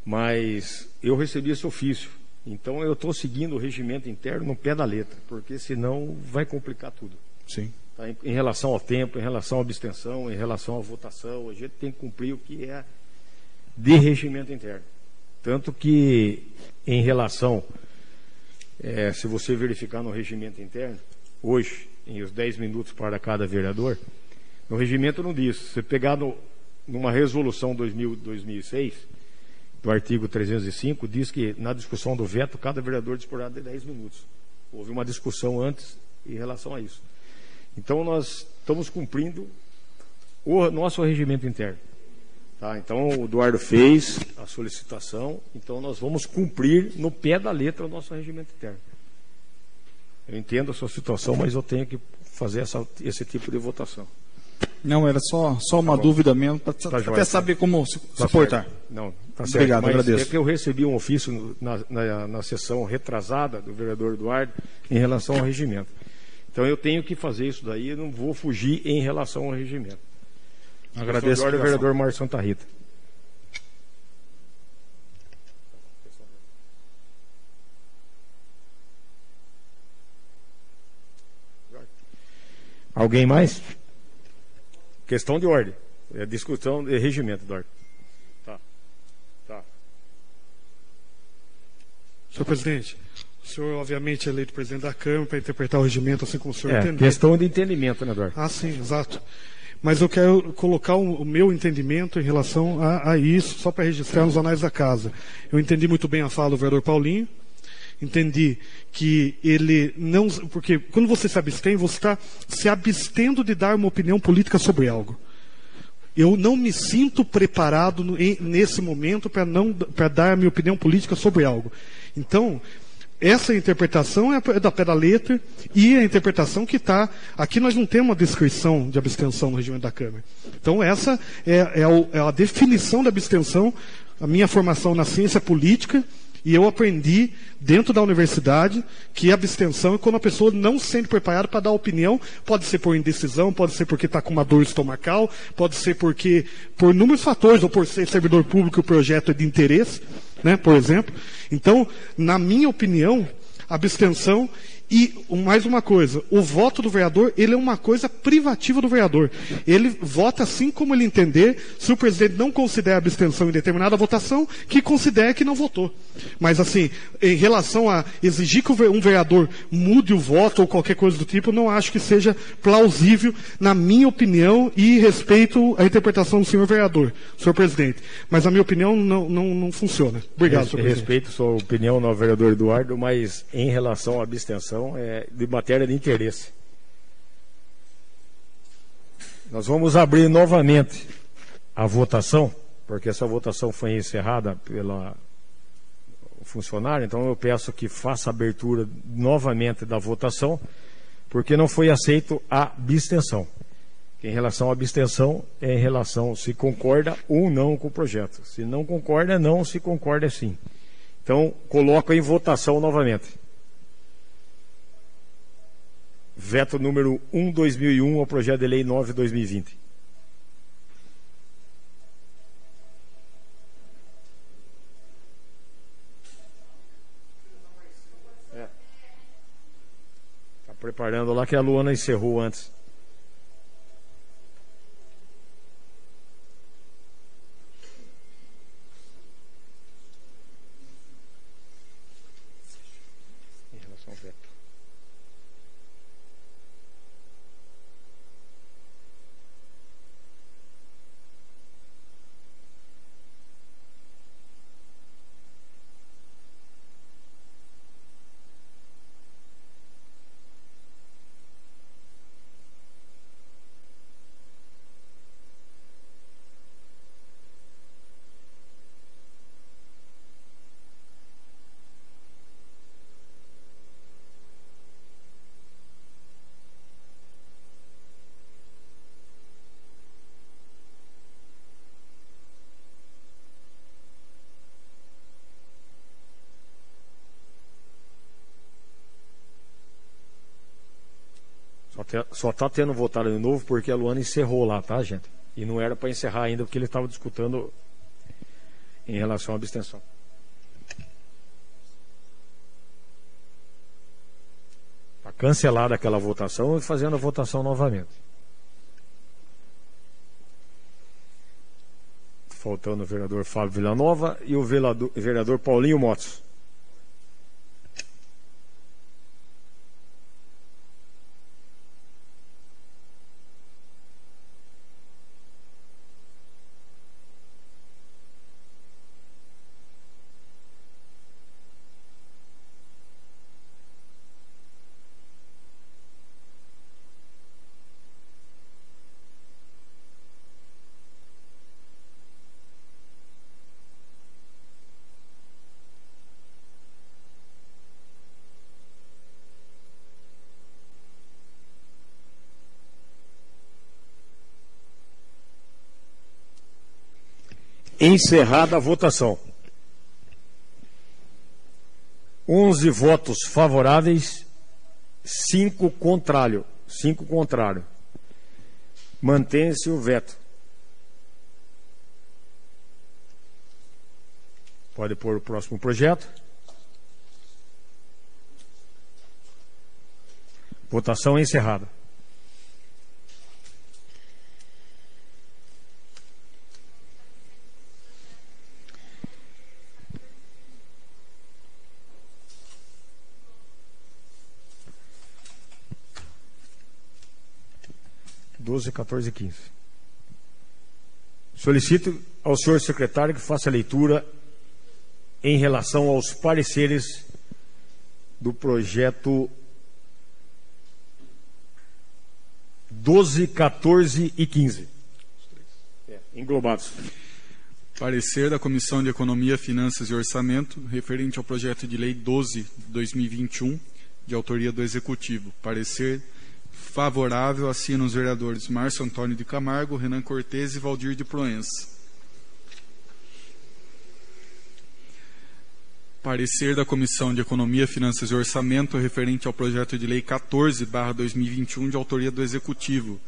Mas eu recebi esse ofício. Então eu estou seguindo o regimento interno no pé da letra, porque senão vai complicar tudo. Sim. Tá? Em relação ao tempo, em relação à abstenção, em relação à votação, a gente tem que cumprir o que é de regimento interno. Tanto que, em relação, se você verificar no regimento interno, hoje, em os 10 minutos para cada vereador, no regimento não diz. Se você pegar numa resolução 2006, do artigo 305, diz que na discussão do veto, cada vereador disporá de 10 minutos. Houve uma discussão antes em relação a isso. Então, nós estamos cumprindo o nosso regimento interno. Tá? Então, o Eduardo fez a solicitação, então nós vamos cumprir no pé da letra o nosso regimento interno. Eu entendo a sua situação, mas eu tenho que fazer esse tipo de votação. Não, era só uma dúvida mesmo, para até saber como se portar. Não, tá certo. Obrigado, mas agradeço. É que eu recebi um ofício na sessão retrasada do vereador Eduardo em relação ao regimento. Então eu tenho que fazer isso daí, eu não vou fugir em relação ao regimento. Agradeço. Eduardo, vereador Márcio Santa Rita. Alguém mais? Questão de ordem. É discussão de regimento, Eduardo. Tá. Senhor presidente, O senhor, obviamente, é eleito presidente da Câmara para interpretar o regimento assim como o senhor entender. Questão de entendimento, né, Eduardo? Ah, sim, exato. Mas eu quero colocar o meu entendimento em relação a isso, só para registrar nos anais da casa. Eu entendi muito bem a fala do vereador Paulinho, entendi que ele não... Porque quando você se abstém, você está se abstendo de dar uma opinião política sobre algo. Eu não me sinto preparado nesse momento para dar a minha opinião política sobre algo. Então, essa interpretação é da pé da letra e a interpretação que está... Aqui nós não temos uma descrição de abstenção no regimento da Câmara. Então, essa é a definição da abstenção, a minha formação na ciência política, e eu aprendi dentro da universidade que a abstenção é quando a pessoa não se sente preparada para dar opinião. Pode ser por indecisão, pode ser porque está com uma dor estomacal, pode ser porque por inúmeros fatores, ou por ser servidor público e o projeto é de interesse, né, por exemplo. Então, na minha opinião, a abstenção... E mais uma coisa, o voto do vereador, ele é uma coisa privativa do vereador. Ele vota assim como ele entender. Se o presidente não considera abstenção em determinada votação, que considere que não votou. Mas assim, em relação a exigir que um vereador mude o voto ou qualquer coisa do tipo, não acho que seja plausível, na minha opinião, e respeito à interpretação do senhor vereador, senhor presidente. Mas a minha opinião não funciona. Obrigado, senhor presidente. Respeito sua opinião, não, vereador Eduardo, mas em relação à abstenção, é de matéria de interesse. Nós vamos abrir novamente a votação, porque essa votação foi encerrada pela funcionária, então eu peço que faça a abertura novamente da votação, porque não foi aceito a abstenção. Em relação à abstenção, é em relação se concorda ou não com o projeto. Se não concorda, não. Se concorda, sim. Então, coloco em votação novamente. Veto número 1/2001 ao projeto de lei 9/2020. Está preparando lá que a Luana encerrou antes. Em relação ao veto. Só está tendo votado de novo porque a Luana encerrou lá, tá, gente? E não era para encerrar ainda porque ele estava discutindo em relação à abstenção. Está cancelada aquela votação e fazendo a votação novamente. Faltando o vereador Fábio Villanova e o vereador Paulinho Motos. Encerrada a votação. 11 votos favoráveis, 5 contrários. Mantém-se o veto. Pode pôr o próximo projeto. Votação encerrada. 12, 14 e 15. Solicito ao senhor secretário que faça a leitura em relação aos pareceres do projeto 12, 14 e 15. Englobados. Parecer da Comissão de Economia, Finanças e Orçamento referente ao projeto de lei 12 de 2021, de autoria do Executivo. Parecer favorável, assinam os vereadores Márcio Antônio de Camargo, Renan Cortes e Valdir de Proença. Parecer da Comissão de Economia, Finanças e Orçamento referente ao projeto de lei 14/2021, de autoria do Executivo.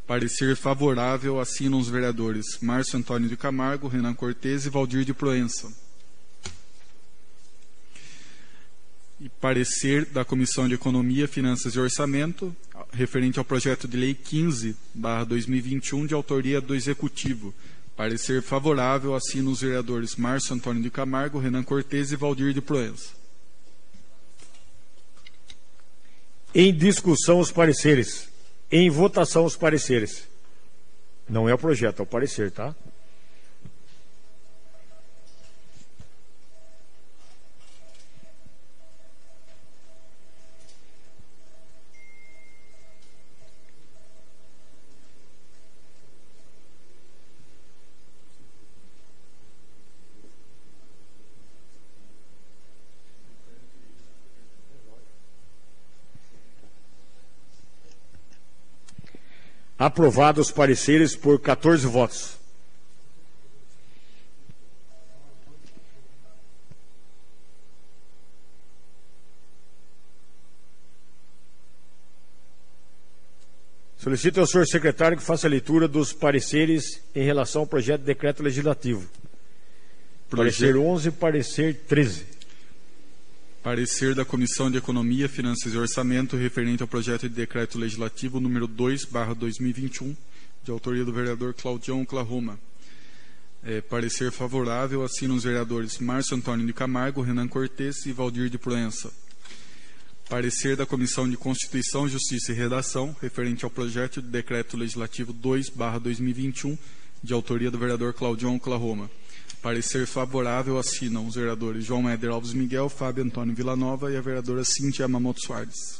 Parecer favorável, assinam os vereadores Márcio Antônio de Camargo, Renan Cortes e Valdir de Proença. E parecer da Comissão de Economia, Finanças e Orçamento referente ao projeto de lei 15/2021, de autoria do Executivo. Parecer favorável, assinam os vereadores Márcio Antônio de Camargo, Renan Cortes e Valdir de Proença. Em discussão os pareceres. Em votação os pareceres. Não é o projeto, é o parecer, tá? Aprovados os pareceres por 14 votos. Solicito ao senhor secretário que faça a leitura dos pareceres em relação ao projeto de decreto legislativo. Parecer 11 e parecer 13. Parecer da Comissão de Economia, Finanças e Orçamento referente ao projeto de decreto legislativo número 2/2021, de autoria do vereador Claudião Oklahoma. Parecer favorável, assinam os vereadores Márcio Antônio de Camargo, Renan Cortes e Valdir de Proença. Parecer da Comissão de Constituição, Justiça e Redação referente ao projeto de decreto legislativo 2/2021, de autoria do vereador Claudião Oklahoma. Parecer favorável, assinam os vereadores João Éder Alves Miguel, Fábio Antônio Villanova e a vereadora Cíntia Yamamoto Soares.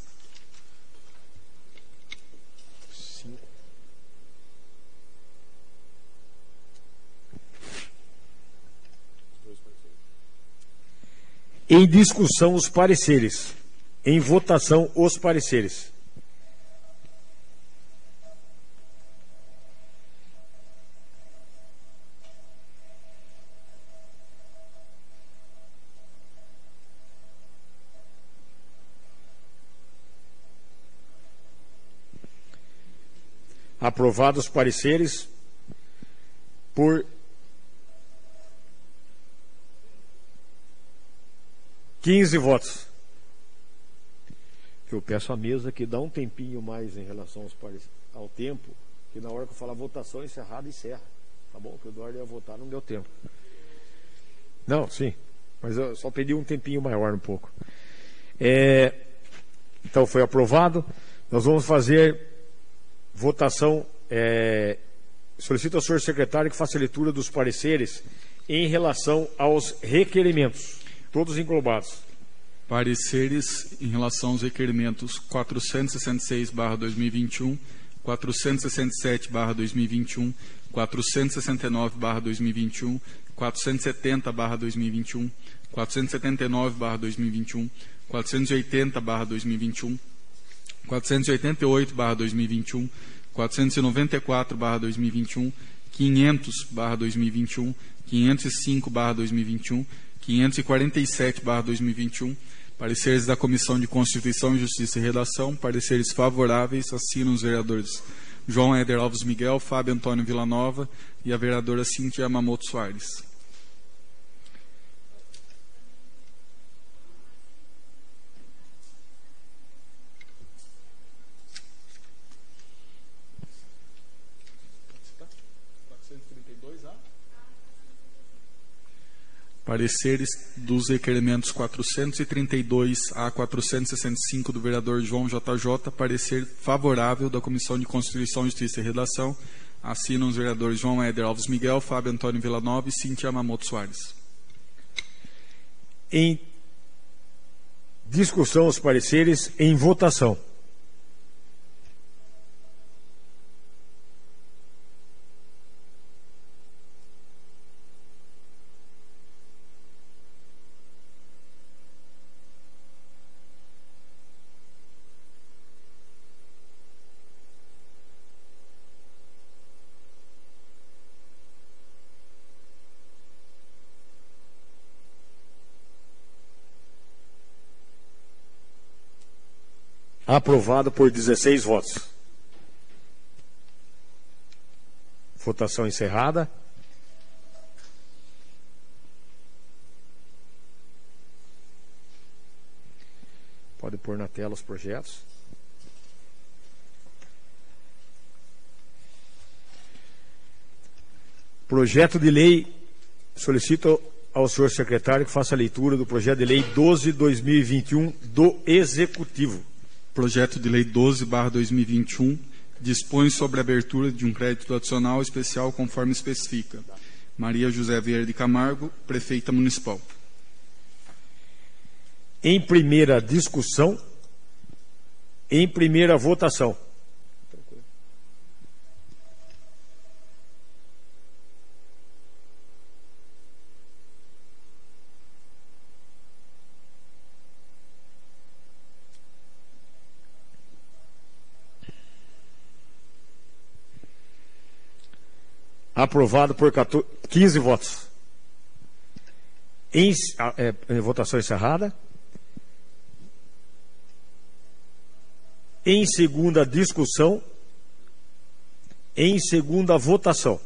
Em discussão os pareceres. Em votação os pareceres. Aprovados os pareceres por 15 votos. Eu peço à mesa que dá um tempinho mais em relação ao tempo, que na hora que eu falar votação encerrada, encerra. Tá bom? Que o Eduardo ia votar, não deu tempo. Não, sim. Mas eu só pedi um tempinho maior um pouco. Então foi aprovado. Nós vamos fazer votação. Solicito ao senhor secretário que faça a leitura dos pareceres em relação aos requerimentos, todos englobados. Pareceres em relação aos requerimentos 466/2021, 467/2021, 469/2021, 470/2021, 479/2021, 480/2021, 488/2021, 494/2021, 500/2021, 505/2021, 547/2021. Pareceres da Comissão de Constituição, Justiça e Redação. Pareceres favoráveis, assinam os vereadores João Éder Alves Miguel, Fábio Antônio Villanova e a vereadora Cíntia Yamamoto Soares. Pareceres dos requerimentos 432 a 465 do vereador João JJ, parecer favorável da Comissão de Constituição, Justiça e Redação. Assinam os vereadores João Éder Alves Miguel, Fábio Antônio Villanova e Cíntia Yamamoto Soares. Em discussão os pareceres, em votação. Aprovado por 16 votos. Votação encerrada. Pode pôr na tela os projetos. Projeto de lei. Solicito ao senhor secretário que faça a leitura do projeto de lei 12/2021 do Executivo. Projeto de Lei 12/2021 dispõe sobre a abertura de um crédito adicional especial conforme especifica. Maria José Vieira de Camargo, Prefeita Municipal. Em primeira discussão, em primeira votação. Aprovado por 15 votos. Em votação encerrada. Em segunda discussão. Em segunda votação.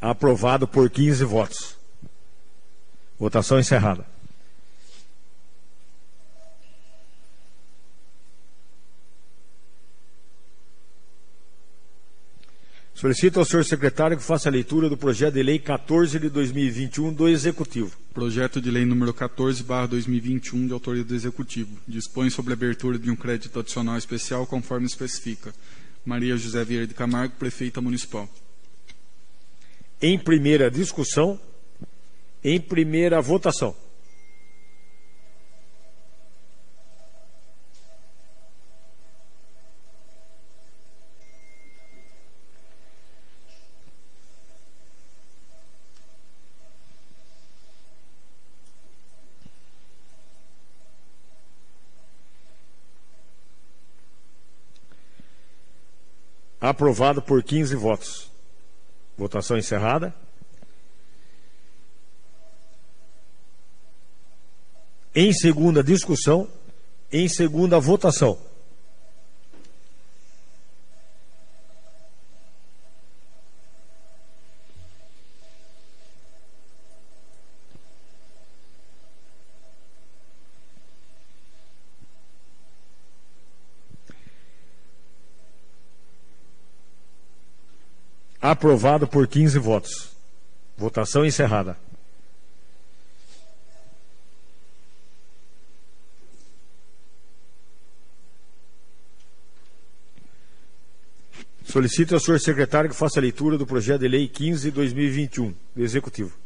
Aprovado por 15 votos. Votação encerrada. Solicito ao senhor secretário que faça a leitura do projeto de lei 14 de 2021 do Executivo. Projeto de lei número 14/2021 de autoria do Executivo. Dispõe sobre a abertura de um crédito adicional especial conforme especifica. Maria José Vieira de Camargo, Prefeita Municipal. Em primeira discussão, em primeira votação. Aprovado por 15 votos. Votação encerrada. Em segunda discussão, em segunda votação. Aprovado por 15 votos. Votação encerrada. Solicito ao senhor secretário que faça a leitura do projeto de lei 15/2021 do Executivo.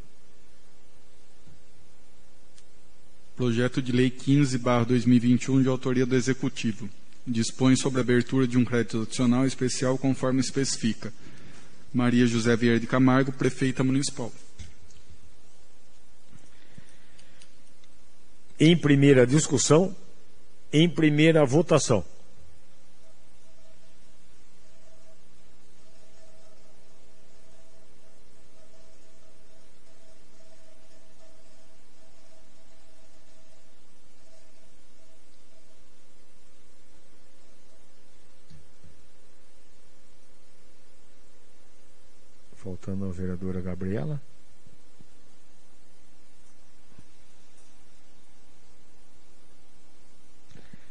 Projeto de lei 15/2021 de autoria do Executivo. Dispõe sobre a abertura de um crédito adicional especial conforme especifica. Maria José Vieira de Camargo, Prefeita Municipal. Em primeira discussão, em primeira votação. Faltando a vereadora Gabriela.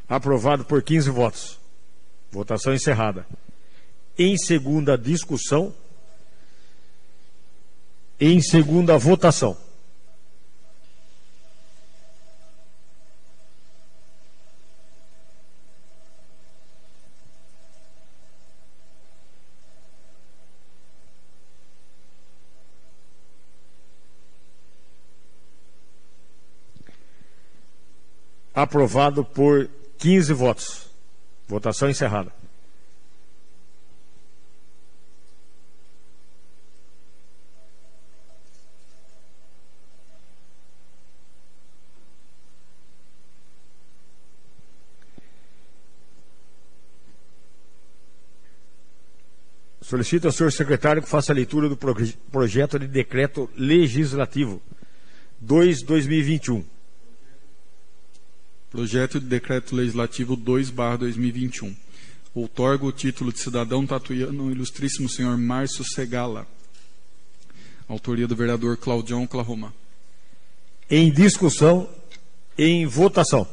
Aprovado por 15 votos. Votação encerrada. Em segunda discussão. Em segunda votação. Aprovado por 15 votos. Votação encerrada. Solicito ao senhor secretário que faça a leitura do projeto de decreto legislativo 2/2021. Projeto de Decreto Legislativo 2/2021. Outorga o título de cidadão tatuiano ao ilustríssimo senhor Márcio Segala. Autoria do vereador Claudião Oklahoma. Em discussão, em votação.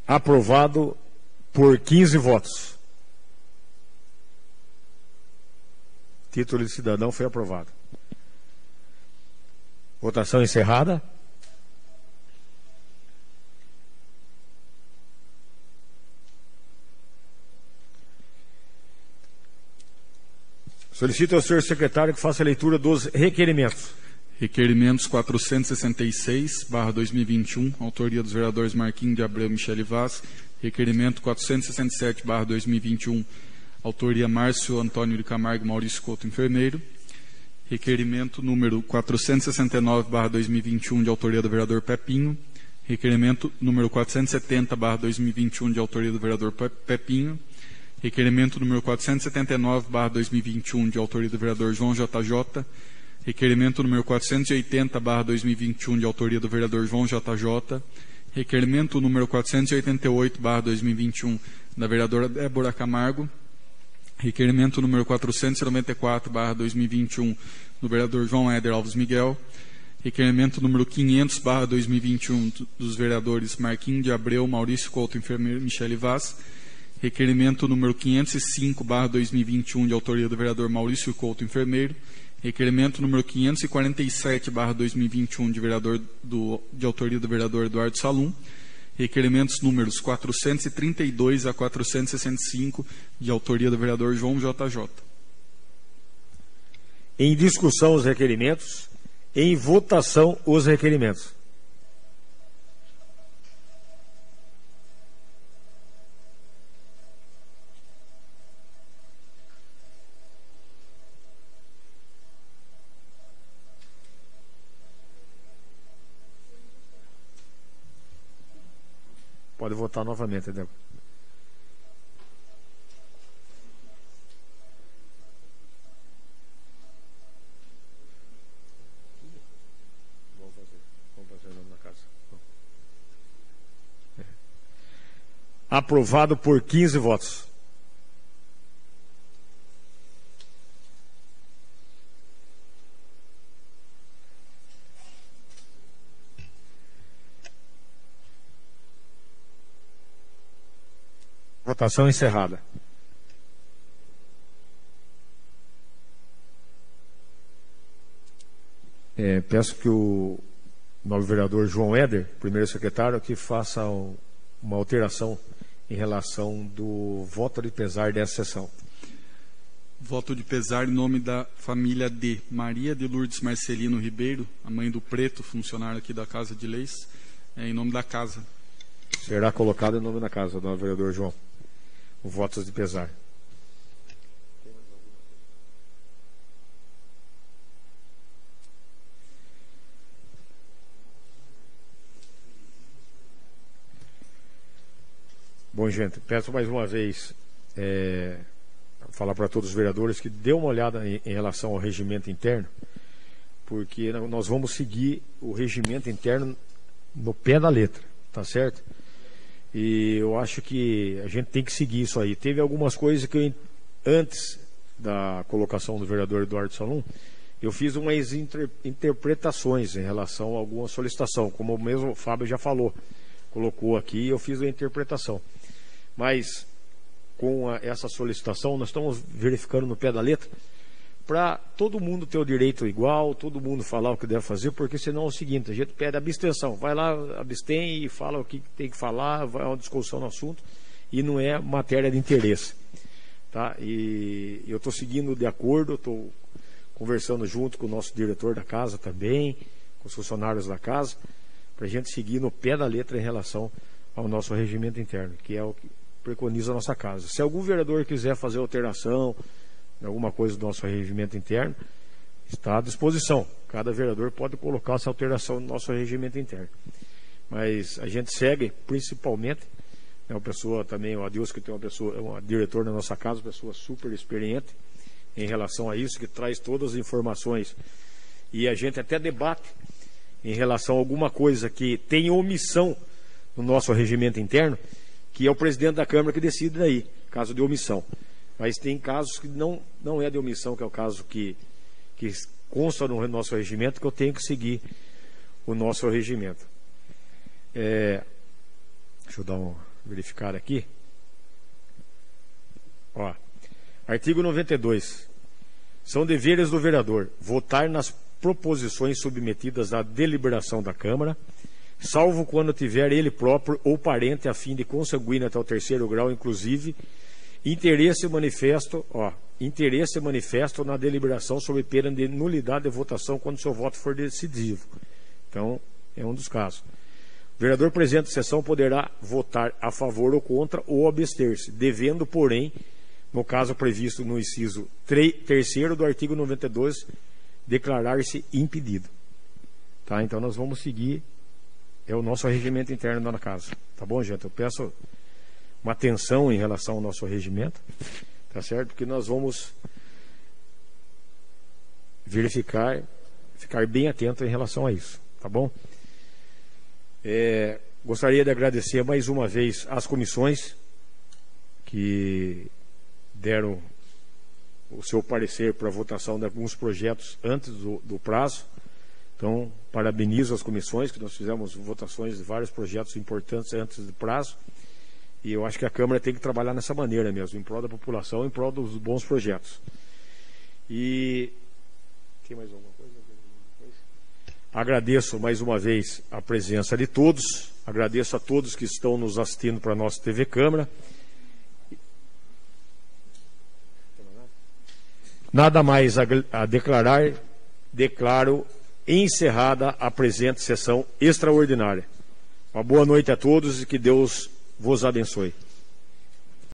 Aprovado por 15 votos. Título de cidadão foi aprovado. Votação encerrada. Solicito ao senhor secretário que faça a leitura dos requerimentos. Requerimentos 466/2021, autoria dos vereadores Marquinhos de Abreu e Michele Vaz. Requerimento 467/2021, autoria Márcio Antônio de Camargo e Maurício Couto, enfermeiro. Requerimento número 469/2021, de autoria do vereador Pepinho. Requerimento número 470/2021, de autoria do vereador Pepinho. Requerimento número 479/2021, de autoria do vereador João JJ. Requerimento número 480/2021, de autoria do vereador João JJ. Requerimento número 488/2021, da vereadora Débora Camargo. Requerimento número 494/2021, do vereador João Éder Alves Miguel. Requerimento número 500/2021, dos vereadores Marquinhos de Abreu, Maurício Couto, enfermeiro, e Michele Vaz. Requerimento número 505/2021, de autoria do vereador Maurício Couto, enfermeiro. Requerimento número 547/2021, de autoria do vereador Eduardo Salum. Requerimentos números 432 a 465, de autoria do vereador João JJ. Em discussão os requerimentos. Em votação os requerimentos. Pode votar novamente, Débora. Vamos fazer na casa. Aprovado por 15 votos. Votação encerrada. Peço que o novo vereador João Éder, primeiro secretário, que faça uma alteração em relação do voto de pesar dessa sessão. Voto de pesar em nome da família de Maria de Lourdes Marcelino Ribeiro, a mãe do Preto, funcionário aqui da Casa de Leis, em nome da casa. Será colocado em nome da casa, do novo vereador João. O voto de pesar. Bom, gente, peço mais uma vez falar para todos os vereadores que dê uma olhada em relação ao regimento interno, porque nós vamos seguir o regimento interno no pé da letra, tá certo? E eu acho que a gente tem que seguir isso aí. Teve algumas coisas que antes da colocação do vereador Eduardo Salum, eu fiz umas interpretações em relação a alguma solicitação, como o mesmo Fábio já falou, colocou aqui, eu fiz uma interpretação. Mas com essa solicitação, nós estamos verificando no pé da letra, para todo mundo ter o direito igual, todo mundo falar o que deve fazer, porque senão é o seguinte, a gente pede abstenção, vai lá, abstém e fala o que tem que falar, vai uma discussão no assunto, e não é matéria de interesse. Tá? E eu estou seguindo de acordo, estou conversando junto com o nosso diretor da casa também, com os funcionários da casa, para a gente seguir no pé da letra em relação ao nosso regimento interno, que é o que preconiza a nossa casa. Se algum vereador quiser fazer alteração, alguma coisa do nosso regimento interno, está à disposição. Cada vereador pode colocar essa alteração no nosso regimento interno. Mas a gente segue, principalmente, uma pessoa também, o Adilson, que tem uma diretor na nossa casa, uma pessoa super experiente em relação a isso, que traz todas as informações. E a gente até debate em relação a alguma coisa que tem omissão no nosso regimento interno, que é o presidente da Câmara que decide daí, caso de omissão. Mas tem casos que não é de omissão, que é o caso que consta no nosso regimento, que eu tenho que seguir o nosso regimento. Deixa eu verificar aqui. Ó, artigo 92. São deveres do vereador votar nas proposições submetidas à deliberação da Câmara, salvo quando tiver ele próprio ou parente a fim de consanguíneo até o 3º grau, inclusive, interesse manifesto na deliberação sob pena de nulidade de votação quando seu voto for decisivo. Então, é um dos casos. O vereador presente à sessão poderá votar a favor ou contra ou abster-se, devendo, porém, no caso previsto no inciso 3º do artigo 92, declarar-se impedido. Tá? Então, nós vamos seguir o nosso regimento interno da casa. Tá bom, gente? Eu peço uma atenção em relação ao nosso regimento, tá certo? Porque nós vamos verificar, ficar bem atento em relação a isso, tá bom? Gostaria de agradecer mais uma vez às comissões que deram o seu parecer para a votação de alguns projetos antes do prazo. Então, parabenizo as comissões, que nós fizemos votações de vários projetos importantes antes do prazo. E eu acho que a Câmara tem que trabalhar nessa maneira mesmo, em prol da população, em prol dos bons projetos. E tem mais alguma coisa? Agradeço mais uma vez a presença de todos, agradeço a todos que estão nos assistindo para a nossa TV Câmara. Nada mais a declarar, declaro encerrada a presente sessão extraordinária. Uma boa noite a todos e que Deus vos abençoe.